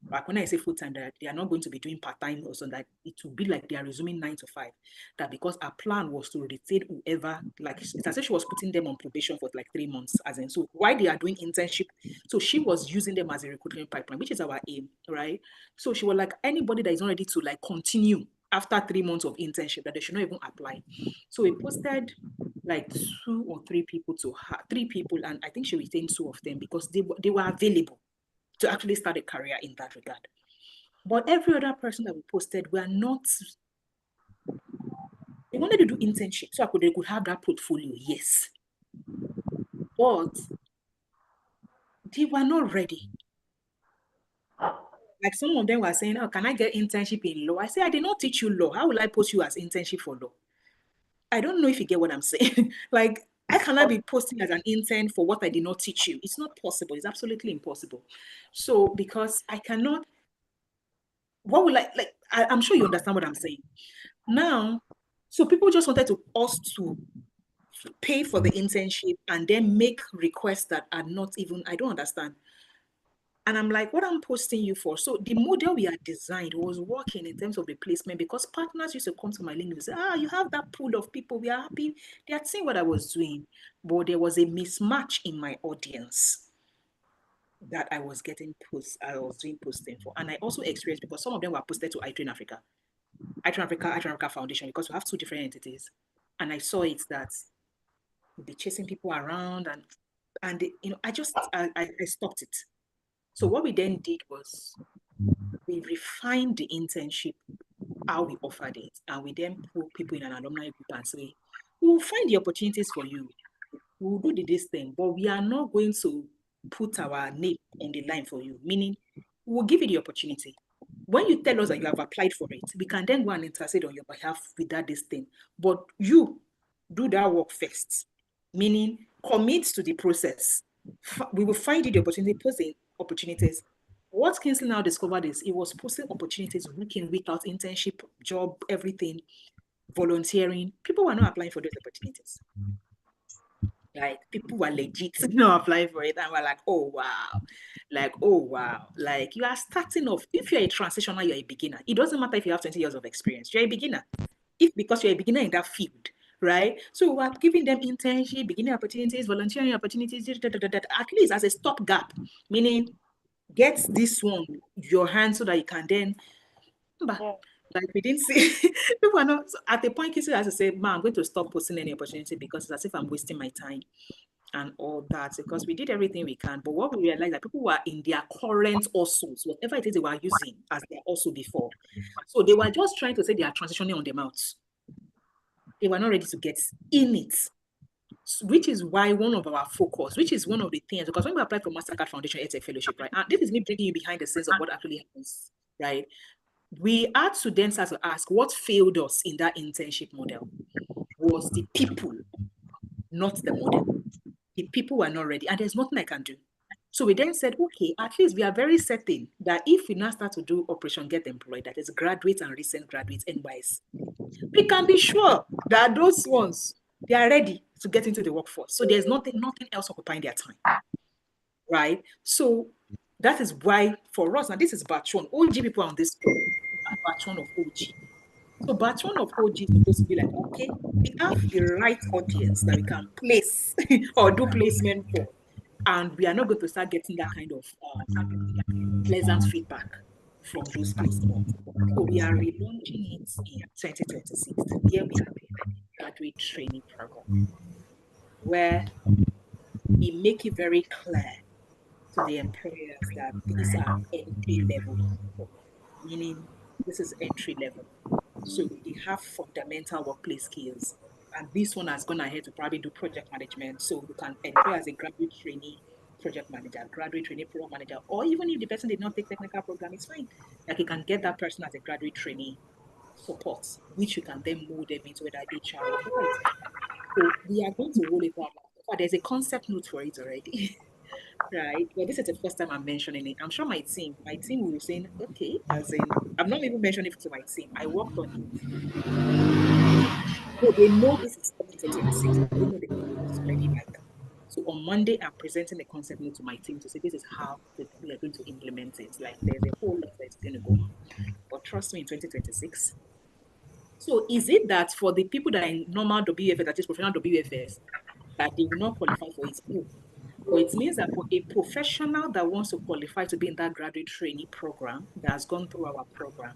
Like when I say full-time, that they are not going to be doing part-time also, that it will be like they are resuming 9 to 5. That because our plan was to retain whoever, like it's as if she was putting them on probation for like 3 months, as in, so while they are doing internship, so she was using them as a recruitment pipeline, which is our aim, right? So she was like, anybody that is not ready to like continue after 3 months of internship, that they should not even apply. So we posted like 2 or 3 people to her, 3 people, and I think she retained 2 of them because they were available to actually start a career in that regard. But every other person that we posted were not, they wanted to do internship so they could have that portfolio, yes. But they were not ready. Like some of them were saying, oh, can I get internship in law? I say, I did not teach you law. How will I post you as internship for law? I don't know if you get what I'm saying. Like, I cannot be posting as an intern for what I did not teach you. It's not possible. It's absolutely impossible. So, because I cannot, what will I'm sure you understand what I'm saying. Now, so people just wanted us to pay for the internship and then make requests that are not even, I don't understand. And I'm like, what I'm posting you for? So the model we had designed was working in terms of the placement because partners used to come to my link and say, you have that pool of people. We are happy. They had seen what I was doing, but there was a mismatch in my audience that I was doing posting for. And I also experienced, because some of them were posted to iTrain Africa Foundation, because we have 2 different entities. And I saw it that we'd be chasing people around and I stopped it. So what we then did was we refined the internship, how we offered it, and we then put people in an alumni group and say, we will find the opportunities for you. We will do this thing, but we are not going to put our name on the line for you, meaning we will give you the opportunity. When you tell us that you have applied for it, we can then go and intercede on your behalf with this thing. But you do that work first, meaning commit to the process. We will find you the opportunity, post the opportunities. What Kingsley now discovered is it was posting opportunities week in, week out, internship, job, everything, volunteering. People were not applying for those opportunities. Like, people were legit not applying for it, and we're like, oh wow. Like, you are starting off. If you're a transitioner, you're a beginner. It doesn't matter if you have 20 years of experience. You're a beginner. Because you're a beginner in that field, right? So we're giving them internship, beginning opportunities, volunteering opportunities, at least as a stopgap, meaning get this one your hand so that you can then, like we didn't see, people are not, at the point, Kissy has to say, I'm going to stop posting any opportunity because it's as if I'm wasting my time. and all that, because we did everything we can. But what we realized that people were in their current OSUs, whatever it is they were using as their OSU before. So they were just trying to say they are transitioning on them out. They were not ready to get in it, which is why one of our focus, which is one of the things, because when we applied for Mastercard Foundation EdTech Fellowship, right, and this is me bringing you behind the scenes of what actually happens, right? We had to then start to ask what failed us in that internship model was the people, not the model. The people were not ready, and there's nothing I can do. So we then said, okay, at least we are very certain that if we now start to do Operation Get Employed, that is graduates and recent graduates, NYS, we can be sure that those ones, they are ready to get into the workforce. So there's nothing else occupying their time, right? So that is why for us, and this is batch one, OG people on this call, batch one of OG. So batch one of OG is supposed to be like, okay, we have the right audience that we can place or do placement for. And we are not going to start getting that kind of pleasant feedback from those placements. So we are relaunching it in 2026. Here we have a graduate training program where we make it very clear to the employers that these are entry level, meaning this is entry level. So they have fundamental workplace skills. And this one has gone ahead to probably do project management. So you can employ as a graduate trainee project manager, graduate trainee program manager, or even if the person did not take technical program, it's fine. Like you can get that person as a graduate trainee support, which you can then mold them into whether HR or whatever. So we are going to roll it out. There's a concept note for it already. Right. Well, this is the first time I'm mentioning it. I'm sure my team will be saying, okay, as in, I'm not even mentioning it to my team. I worked on it. So they know this is 2026. They know the concept is already like that. So on Monday, I'm presenting the concept note to my team to say this is how we are going to implement it. Like there's a whole lot that's going to go on. But trust me, in 2026. So is it that for the people that are in normal WFS, that is professional WFS, that they will not qualify for it? No. But it means that for a professional that wants to qualify to be in that graduate trainee program that has gone through our program,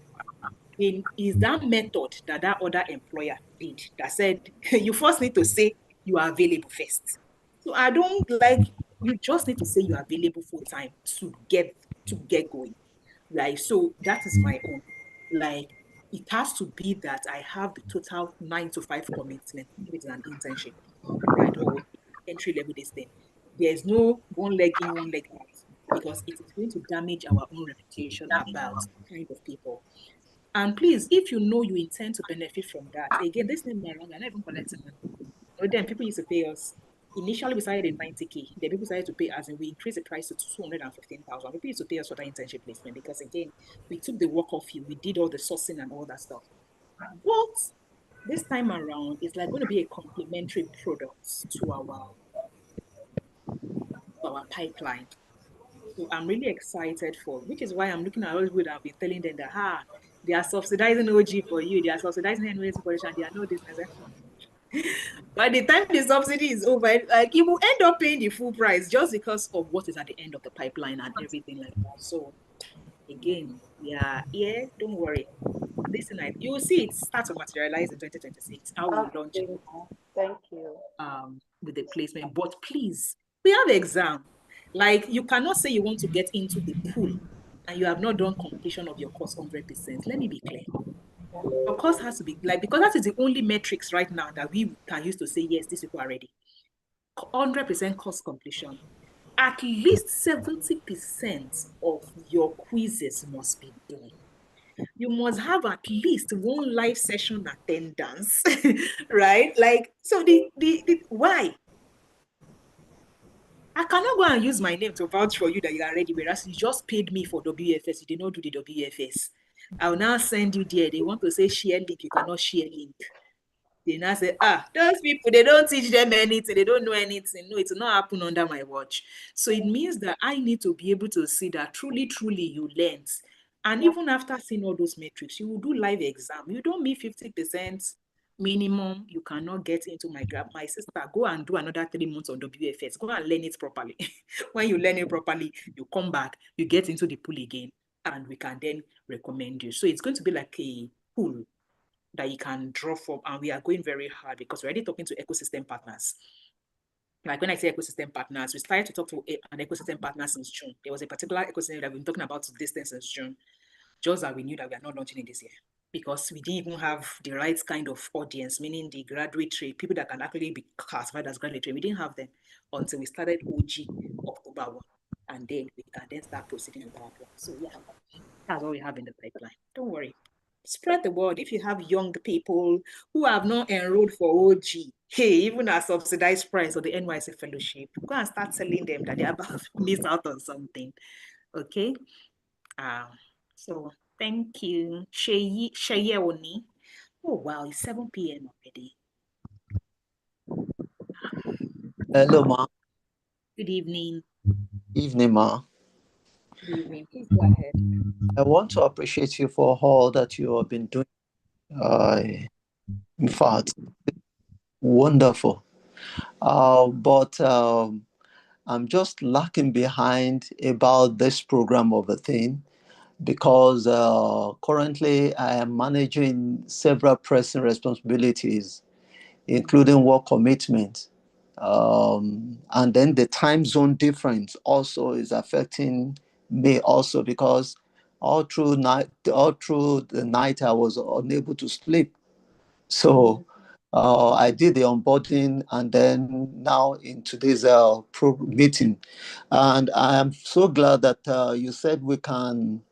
is that method that other employer did that said, you first need to say you are available first. So I don't like, you just need to say you are available full time to get going. Like, so that is my own. Like, it has to be that I have the total 9 to 5 commitment with an internship, right? Or entry level this thing. There's no one leg in, one leg out, because it is going to damage our own reputation about kind of people. And please, if you know you intend to benefit from that, again, this time around, we're not even collecting money. But then people used to pay us. Initially, we started in 90K. Then people started to pay as in we increased the price to 215,000. People used to pay us for that internship placement because, again, we took the work off you. We did all the sourcing and all that stuff. But this time around, it's like going to be a complementary product to our pipeline. So I'm really excited for, which is why I'm looking at all the people that I've been telling them that, they are subsidizing OG for you, they are subsidizing NYSC for you, and they are no business. By the time the subsidy is over, like you will end up paying the full price just because of what is at the end of the pipeline and everything like that. So again, don't worry. Listen, you will see it start to materialize in 2026. I will launch it. Thank you. With the placement. But please, we have exam. Like you cannot say you want to get into the pool and you have not done completion of your course 100%. Let me be clear. Your course has to be like, because that is the only metrics right now that we can use to say, yes, these people are ready. 100% course completion. At least 70% of your quizzes must be done. You must have at least one live session attendance, right? Like, so why? I cannot go and use my name to vouch for you that you are ready, whereas you just paid me for WFS. You did not do the WFS. I'll now send you there. They want to say share link. You cannot share link. They now say, those people, they don't teach them anything. They don't know anything. No, it will not happen under my watch. So it means that I need to be able to see that truly, truly you learned. And even after seeing all those metrics, you will do live exam. You don't meet 50% minimum, you cannot get into my sister, go and do another 3 months on WFS. Go and learn it properly. When you learn it properly, you come back, you get into the pool again, and we can then recommend you. So it's going to be like a pool that you can draw from, and we are going very hard because we're already talking to ecosystem partners. Like when I say ecosystem partners, we started to talk to an ecosystem partner since June. There was a particular ecosystem that we've been talking about this thing since June. Just that we knew that we are not launching it this year because we didn't even have the right kind of audience, meaning the graduate trade, people that can actually be classified as graduate trade. We didn't have them until we started OG October 1. And then we can then start proceeding with our plan. So yeah, that's all we have in the pipeline. Don't worry. Spread the word. If you have young people who have not enrolled for OG, hey, even at subsidized price or the NYC fellowship, go and start telling them that they're about to miss out on something. Okay. So thank you. Sheye Oni. Oh wow, it's 7 p.m. already. Hello, ma. Good evening. Evening, ma. Good evening. Please go ahead. I want to appreciate you for all that you have been doing. In fact, wonderful. But I'm just lacking behind about this program of a thing because currently I am managing several pressing responsibilities, including work commitments. And then the time zone difference also is affecting me also because all through the night I was unable to sleep. So I did the onboarding and then now in today's meeting. And I am so glad that you said we can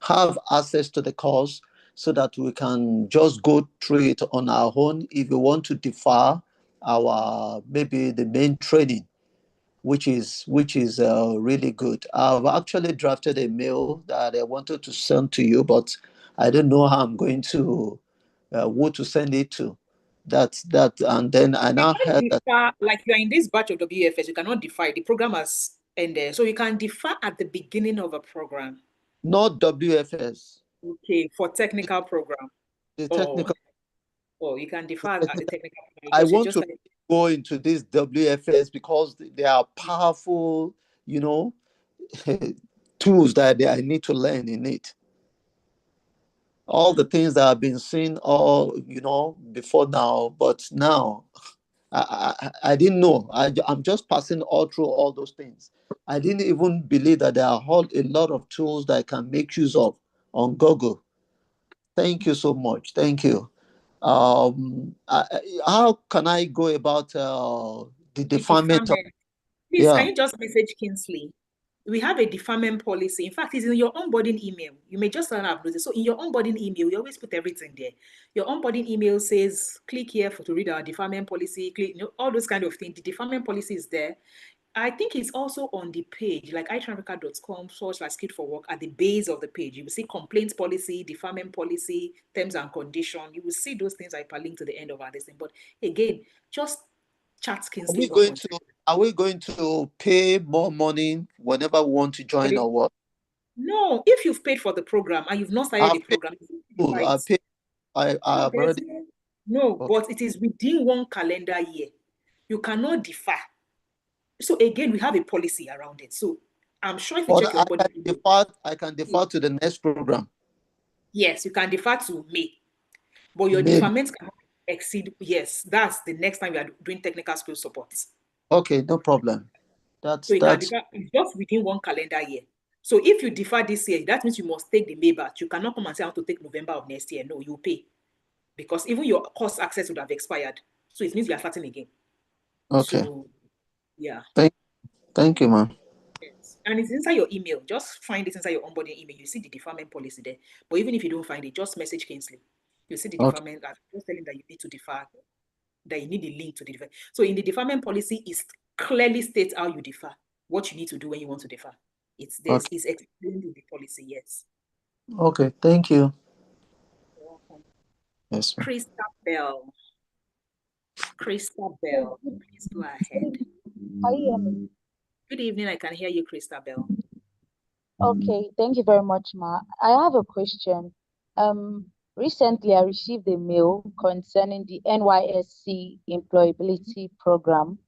have access to the course so that we can just go through it on our own. If we want to defer our maybe the main training, which is really good. I've actually drafted a mail that I wanted to send to you, but I don't know how I'm going to who to send it to. And then I now heard that Like you're in this batch of WFS, you cannot defer. The program has ended, so you can defer at the beginning of a program. not WFS. Okay, for technical program. The technical. Oh, you can defer at the technical program. I want to go into this WFS because they are powerful, tools that I need to learn in it. All the things that I've been seeing before now, but now I didn't know. I'm just passing all through all those things. I didn't even believe that there are a lot of tools that I can make use of on Google. Thank you so much. Thank you. How can I go about the deferment? Please, can you just message Kingsley? We have a deferment policy. In fact, it's in your onboarding email. You may just not have noticed. So in your onboarding email, we always put everything there. Your onboarding email says, click here to read our deferment policy, click, all those kind of things. The deferment policy is there. I think it's also on the page, like iTrafrica.com/skid for work. At the base of the page, you will see complaints policy, deferment policy, terms and conditions. You will see those things I link to the end of our lesson. But again, just chat Kingsley. Are we going to pay more money whenever we want to join or what? No, if you've paid for the program and you've not started the program, I've already. No, but it is within 1 calendar year. You cannot defer. So again, we have a policy around it. So I'm sure if you check your body, I can defer to the next program. Yes, you can defer to May, but your deferment cannot exceed. Yes, that's the next time we are doing technical skill support. Okay, no problem. So you can defer just within 1 calendar year. So if you defer this year, that means you must take the May batch. You cannot come and say I want to take November of next year. No, you pay because even your course access would have expired. So it means you are starting again. Okay. So, yeah. Thank you, ma'am. Yes. And it's inside your email. Just find it inside your onboarding email. You see the deferment policy there. But even if you don't find it, just message Kingsley. You see the deferment. I'm just telling that you need to defer, that you need the link to the defer. So in the deferment policy, it clearly states how you defer, what you need to do when you want to defer. It's explained in the policy, yes. Okay, thank you. You're welcome. Yes, ma'am. Christabel, please go ahead. Good evening, I can hear you, Christabel. Okay, thank you very much, Ma. I have a question. Recently, I received a mail concerning the NYSC employability program,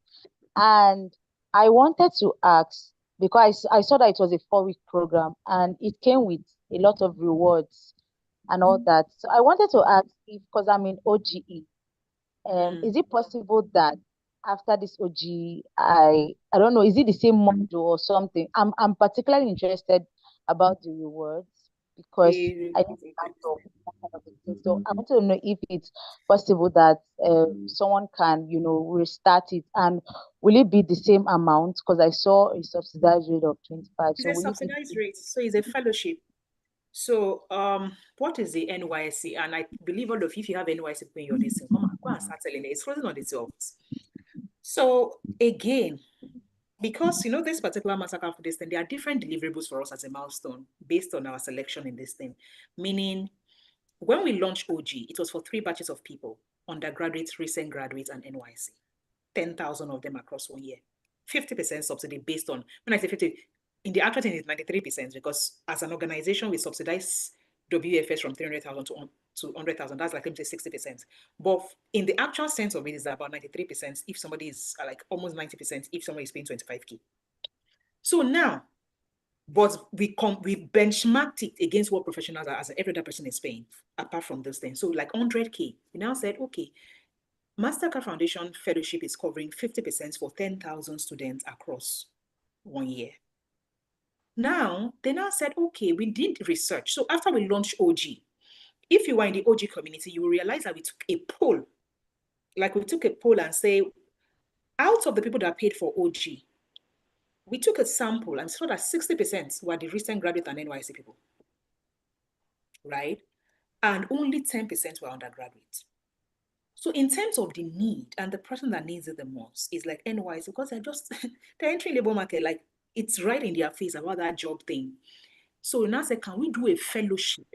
and I wanted to ask, because I saw that it was a 4-week program and it came with a lot of rewards and all that. So I wanted to ask if, because I'm in OGE, is it possible that after this OG, I don't know, is it the same module or something? I'm particularly interested about the rewards because I need to start off that kind of a thing. So I want to know if it's possible that someone can, restart it, and will it be the same amount? Because I saw a subsidized rate of 25. It's So a will it be subsidized rate, so it's a fellowship. So what is the NYSC? And I believe all of you, if you have NYSC in your list, go and start selling it. It's frozen on itself. So again, because this particular massacre for this thing, there are different deliverables for us as a milestone based on our selection in this thing. Meaning, when we launched OG, it was for 3 batches of people: undergraduates, recent graduates, and NYSC. 10,000 of them across 1 year. 50% subsidy based on, when I say 50, in the actual thing it's 93%, because as an organization, we subsidize WFS from 300,000 to 100,000. That's like, let me say 60%. But in the actual sense of it, is about 93% if somebody is like almost 90% if somebody is paying 25K. So now, but we benchmarked it against what professionals are, as every other person is paying, apart from those things. So like 100K, we now said, okay, Mastercard Foundation Fellowship is covering 50% for 10,000 students across 1 year. Now, they now said, okay, we did research. So after we launched OG, if you are in the OG community, you will realize that we took a poll. Like we took a poll and say, out of the people that paid for OG, we took a sample and saw that 60% were the recent graduate and NYSC people, right? And only 10% were undergraduates. So in terms of the need, and the person that needs it the most is like NYSC, because they're entering labor market, like it's right in their face about that job thing. So now say, can we do a fellowship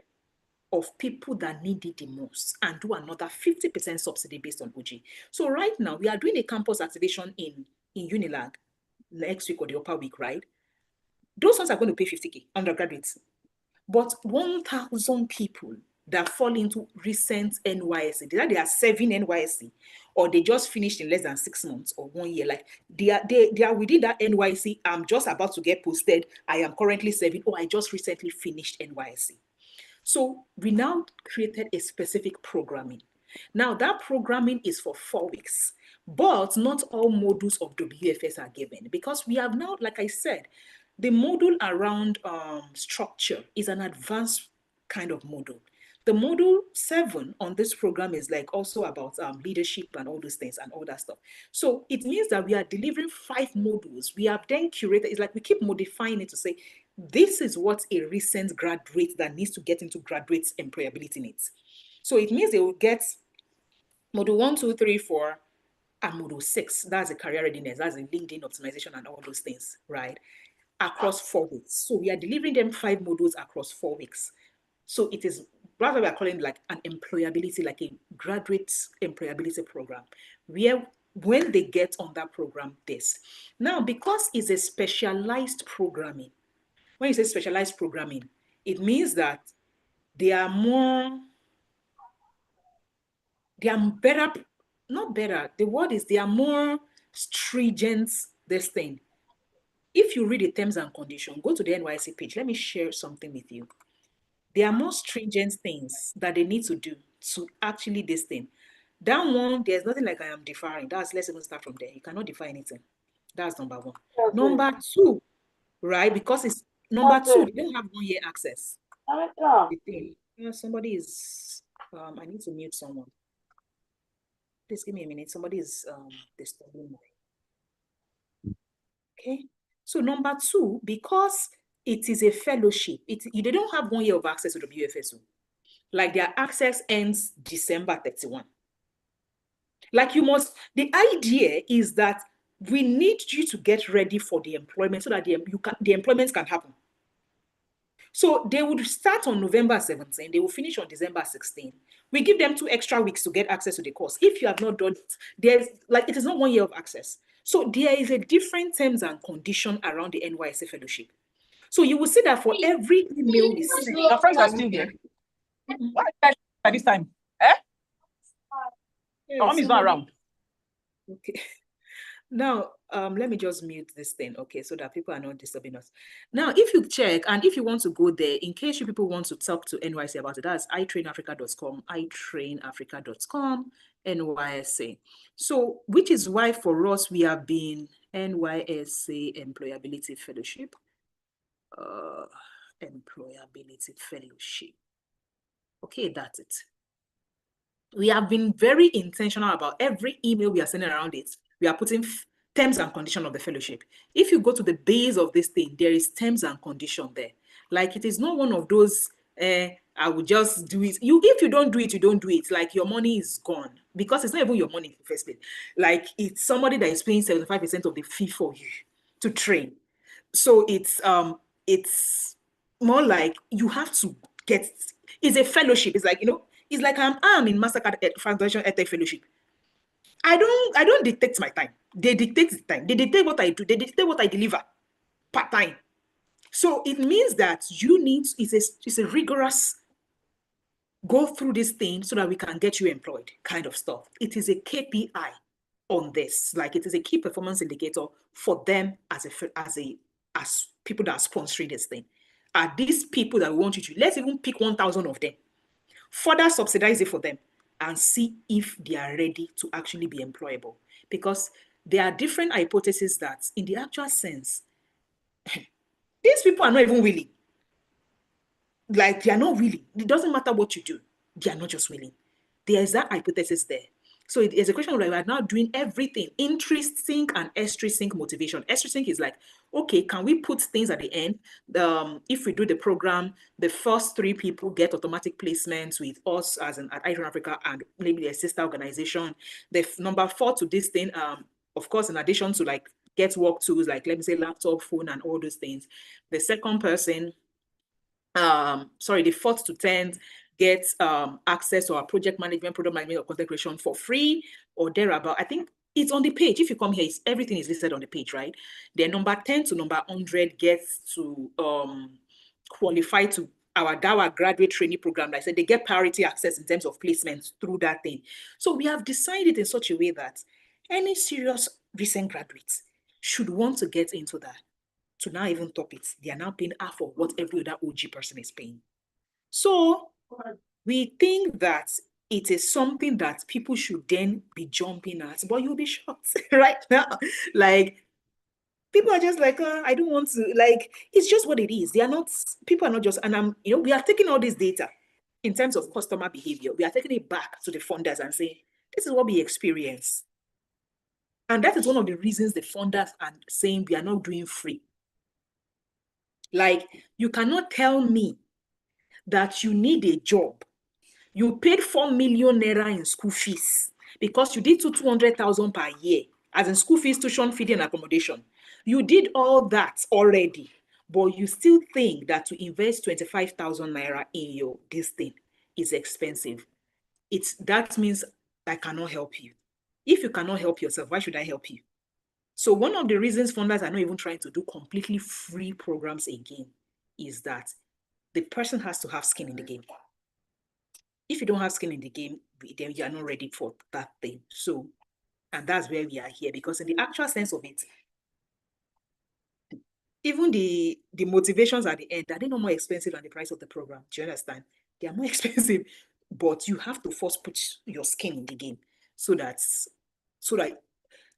of people that need it the most and do another 50% subsidy based on OG? So right now we are doing a campus activation in Unilag next week or the upper week, right? Those ones are going to pay 50K, undergraduates. But 1,000 people that fall into recent NYSC, they are serving NYSC, or they just finished in less than 6 months or 1 year. Like they are within that NYSC. I'm just about to get posted. I am currently serving, or I just recently finished NYSC. So we now created a specific programming. Now that programming is for 4 weeks, but not all modules of WFS are given, because we have now, like I said, the module around structure is an advanced kind of module. The module 7 on this program is like also about leadership and all those things and all that stuff. So it means that we are delivering 5 modules. We have then curated, it's like we keep modifying it to say, this is what a recent graduate that needs to get into graduate employability needs. So it means they will get module 1, 2, 3, 4, and module 6. That's a career readiness, that's a LinkedIn optimization and all those things, right? Across 4 weeks. So we are delivering them 5 modules across 4 weeks. So it is, rather we are calling it like an employability, like a graduate employability program, where when they get on that program, this. Now, because it's a specialized programming, when you say specialized programming, it means that they are better, not better, the word is they are more stringent, this thing. If you read the terms and conditions, go to the NYSC page. Let me share something with you. There are more stringent things that they need to do to actually this thing. That one, there's nothing like I am deferring. Let's even start from there. You cannot defer anything. That's number 1. Okay. Number 2, right? Because it's number 2, they don't have 1 year access. Somebody is, I need to mute someone. Please give me a minute. Somebody is disturbing me. Okay. So number 2, because it is a fellowship, they don't have 1 year of access to the WFSO. Like their access ends December 31. Like the idea is that we need you to get ready for the employment so that the employment can happen. So they would start on November 17, they will finish on December 16. We give them 2 extra weeks to get access to the course. If you have not done it, it is not 1 year of access. So there is a different terms and condition around the NYSC fellowship. So you will see that for every email we send. Your friends are still there. Why at this time? Eh? Your mom is not around. Okay. Now, let me just mute this thing, okay, so that people are not disturbing us. Now, if you check, and if you want to go there, in case you people want to talk to NYSC about it, that's itrainafrica.com, itrainafrica.com, NYSC. So, which is why for us, we have been NYSC Employability Fellowship. Employability Fellowship. Okay, that's it. We have been very intentional about every email we are sending around it. We are putting terms and conditions of the fellowship. If you go to the base of this thing, there is terms and condition there. Like, it is not one of those, I will just do it. If you don't do it, you don't do it. Like, your money is gone, because it's not even your money in the first place. Like, it's somebody that is paying 75% of the fee for you to train. So it's more like you have to get, it's a fellowship. It's like, it's like I'm in Mastercard Foundation EdTech Fellowship. I don't dictate my time. They dictate the time. They dictate what I do. They dictate what I deliver part time. So it means that you need, it's a rigorous go through this thing so that we can get you employed kind of stuff. It is a KPI on this. Like, it is a key performance indicator for them as people that are sponsoring this thing. Are these people that we want you to, let's even pick 1,000 of them, further subsidize it for them, and see if they are ready to actually be employable. Because there are different hypotheses that in the actual sense, these people are not even willing. Like, they are not willing. It doesn't matter what you do. They are not just willing. There is that hypothesis there. So it is a question of like, we're now doing everything, intrinsic and extrinsic motivation. Extrinsic is like, okay, can we put things at the end? If we do the program, the first 3 people get automatic placements with us as at iTrain Africa and maybe a sister organization. The number 4 to this thing, of course, in addition to like get work tools, like let me say laptop, phone, and all those things. The second person, the 4th to 10th, get access to our project management, product management, or content creation for free or thereabout. I think it's on the page. If you come here, everything is listed on the page, right? Then number 10 to number 100 gets to qualify to our DAWA graduate training program. Like I said, they get priority access in terms of placements through that thing. So we have decided in such a way that any serious recent graduates should want to get into that. To now even top it, they are now paying half of what every other OG person is paying. So we think that it is something that people should then be jumping at, but you'll be shocked right now. Like, people are just like, I don't want to, like, it's just what it is. They are not, people are not just, and we are taking all this data in terms of customer behavior. We are taking it back to the funders and saying, this is what we experience. And that is one of the reasons the funders are saying we are not doing free. Like, you cannot tell me that you need a job. You paid 4 million naira in school fees because you did 200,000 per year, as in school fees, tuition, feeding, and accommodation. You did all that already, but you still think that to invest 25,000 naira in this thing is expensive. That means I cannot help you. If you cannot help yourself, why should I help you? So one of the reasons funders are not even trying to do completely free programs again is that the person has to have skin in the game. If you don't have skin in the game, then you are not ready for that thing. So, and that's where we are here, because in the actual sense of it, even the motivations at the end, are they not more expensive than the price of the program? Do you understand? They are more expensive, but you have to first put your skin in the game so that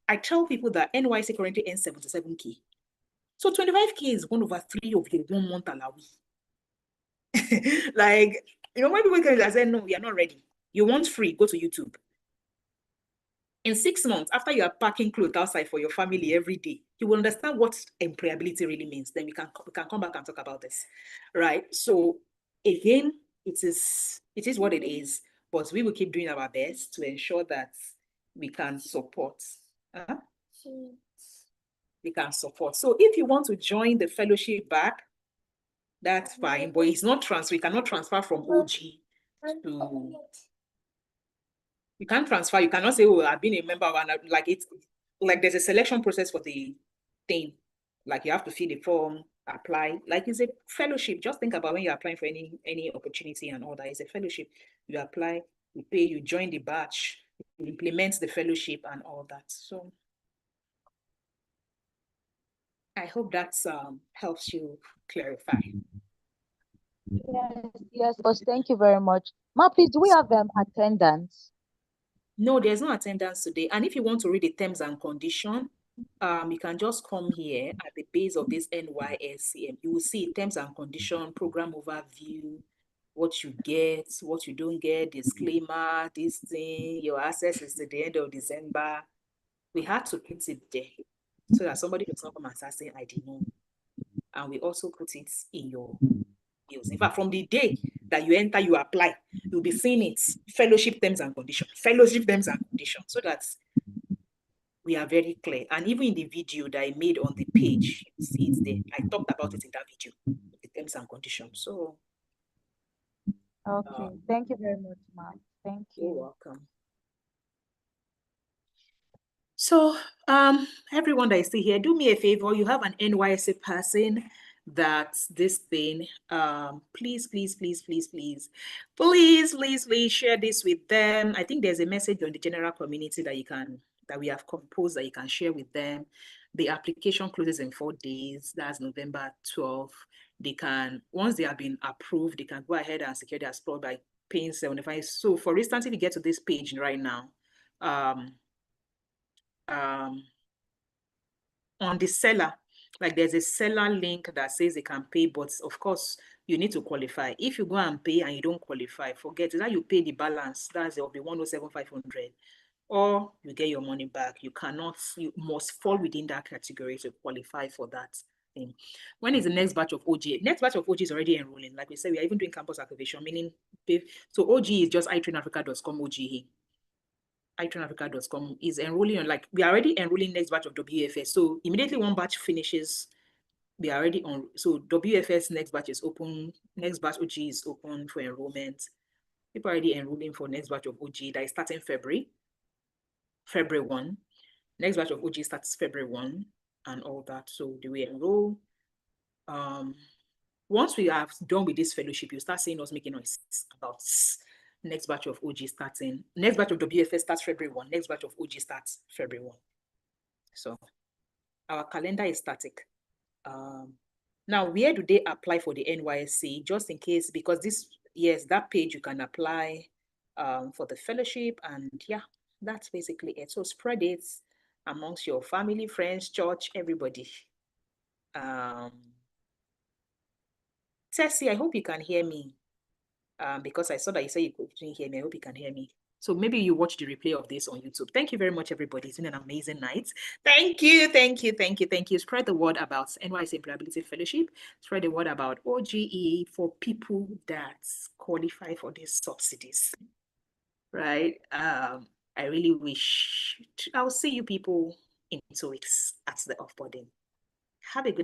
I tell people that NYSC currently earns 77K. So 25K is 1/3 of your 1 month allowance. Like, when people come, I say, no, we are not ready. You want free, go to YouTube. In 6 months, after you are packing clothes outside for your family every day, you will understand what employability really means. Then we can come back and talk about this, right? So again, it is what it is, but we will keep doing our best to ensure that we can support. We can support. So if you want to join the fellowship back, that's fine, but it's not transfer. We cannot transfer from OG to. You can't transfer. You cannot say, "Oh, I've been a member," and like it's like there's a selection process for the thing. Like, you have to fill the form, apply. Like, it's a fellowship. Just think about when you're applying for any opportunity and all that. It's a fellowship. You apply, you pay, you join the batch, you implement the fellowship and all that. So I hope that helps you clarify. Yes, boss. Thank you very much. Ma, please, do we have attendance? No, there's no attendance today. And if you want to read the terms and condition, you can just come here at the base of this NYSCM. You will see terms and condition, program overview, what you get, what you don't get, disclaimer, this thing, your access is to the end of December. We had to put it there so that somebody does not come and start saying, I didn't know. And we also put it in your bills. In fact, from the day that you enter, you apply, you'll be seeing it, fellowship terms and conditions, so that we are very clear. And even in the video that I made on the page, you see it there. I talked about it in that video, the terms and conditions. So, okay, thank you very much, ma'am. Thank you. You're welcome. So, everyone that is still here, do me a favor. You have an NYSC person that this thing, please share this with them. I think there's a message on the general community that we have composed that you can share with them. The application closes in 4 days. That's November 12th. They can, once they have been approved, they can go ahead and secure their spot by paying 75. So for instance, if you get to this page right now, on the seller, like there's a seller link that says they can pay, but of course you need to qualify. If you go and pay and you don't qualify, forget it. That you pay the balance, that's the 107,500, or you get your money back. You must fall within that category to qualify for that thing. When is the next batch of OG? Next batch of OG is already enrolling. Like we said, we are even doing campus activation, meaning so OG is just itrainafrica.com OGE. itrainafrica.com is enrolling on, like, we are already enrolling next batch of WFS. So immediately one batch finishes, we are already on. So WFS next batch is open, next batch OG is open for enrollment. People are already enrolling for next batch of OG that is starting February 1. Next batch of OG starts February 1 and all that. So do we enroll? Once we have done with this fellowship, you start seeing us making noise about next batch of OG starting. Next batch of WFS starts February 1. Next batch of OG starts February 1. So our calendar is static. Now, where do they apply for the NYSC? Just in case, because that page you can apply for the fellowship, and yeah, that's basically it. So spread it amongst your family, friends, church, everybody. Tessie, I hope you can hear me. Because I saw that you said you couldn't hear me. I hope you can hear me. So maybe you watch the replay of this on YouTube. Thank you very much, everybody. It's been an amazing night. Thank you. Spread the word about NYSC Employability Fellowship. Spread the word about OGE for people that qualify for these subsidies. Right? I really wish I'll see you people in 2 weeks at the offboarding. Have a good night.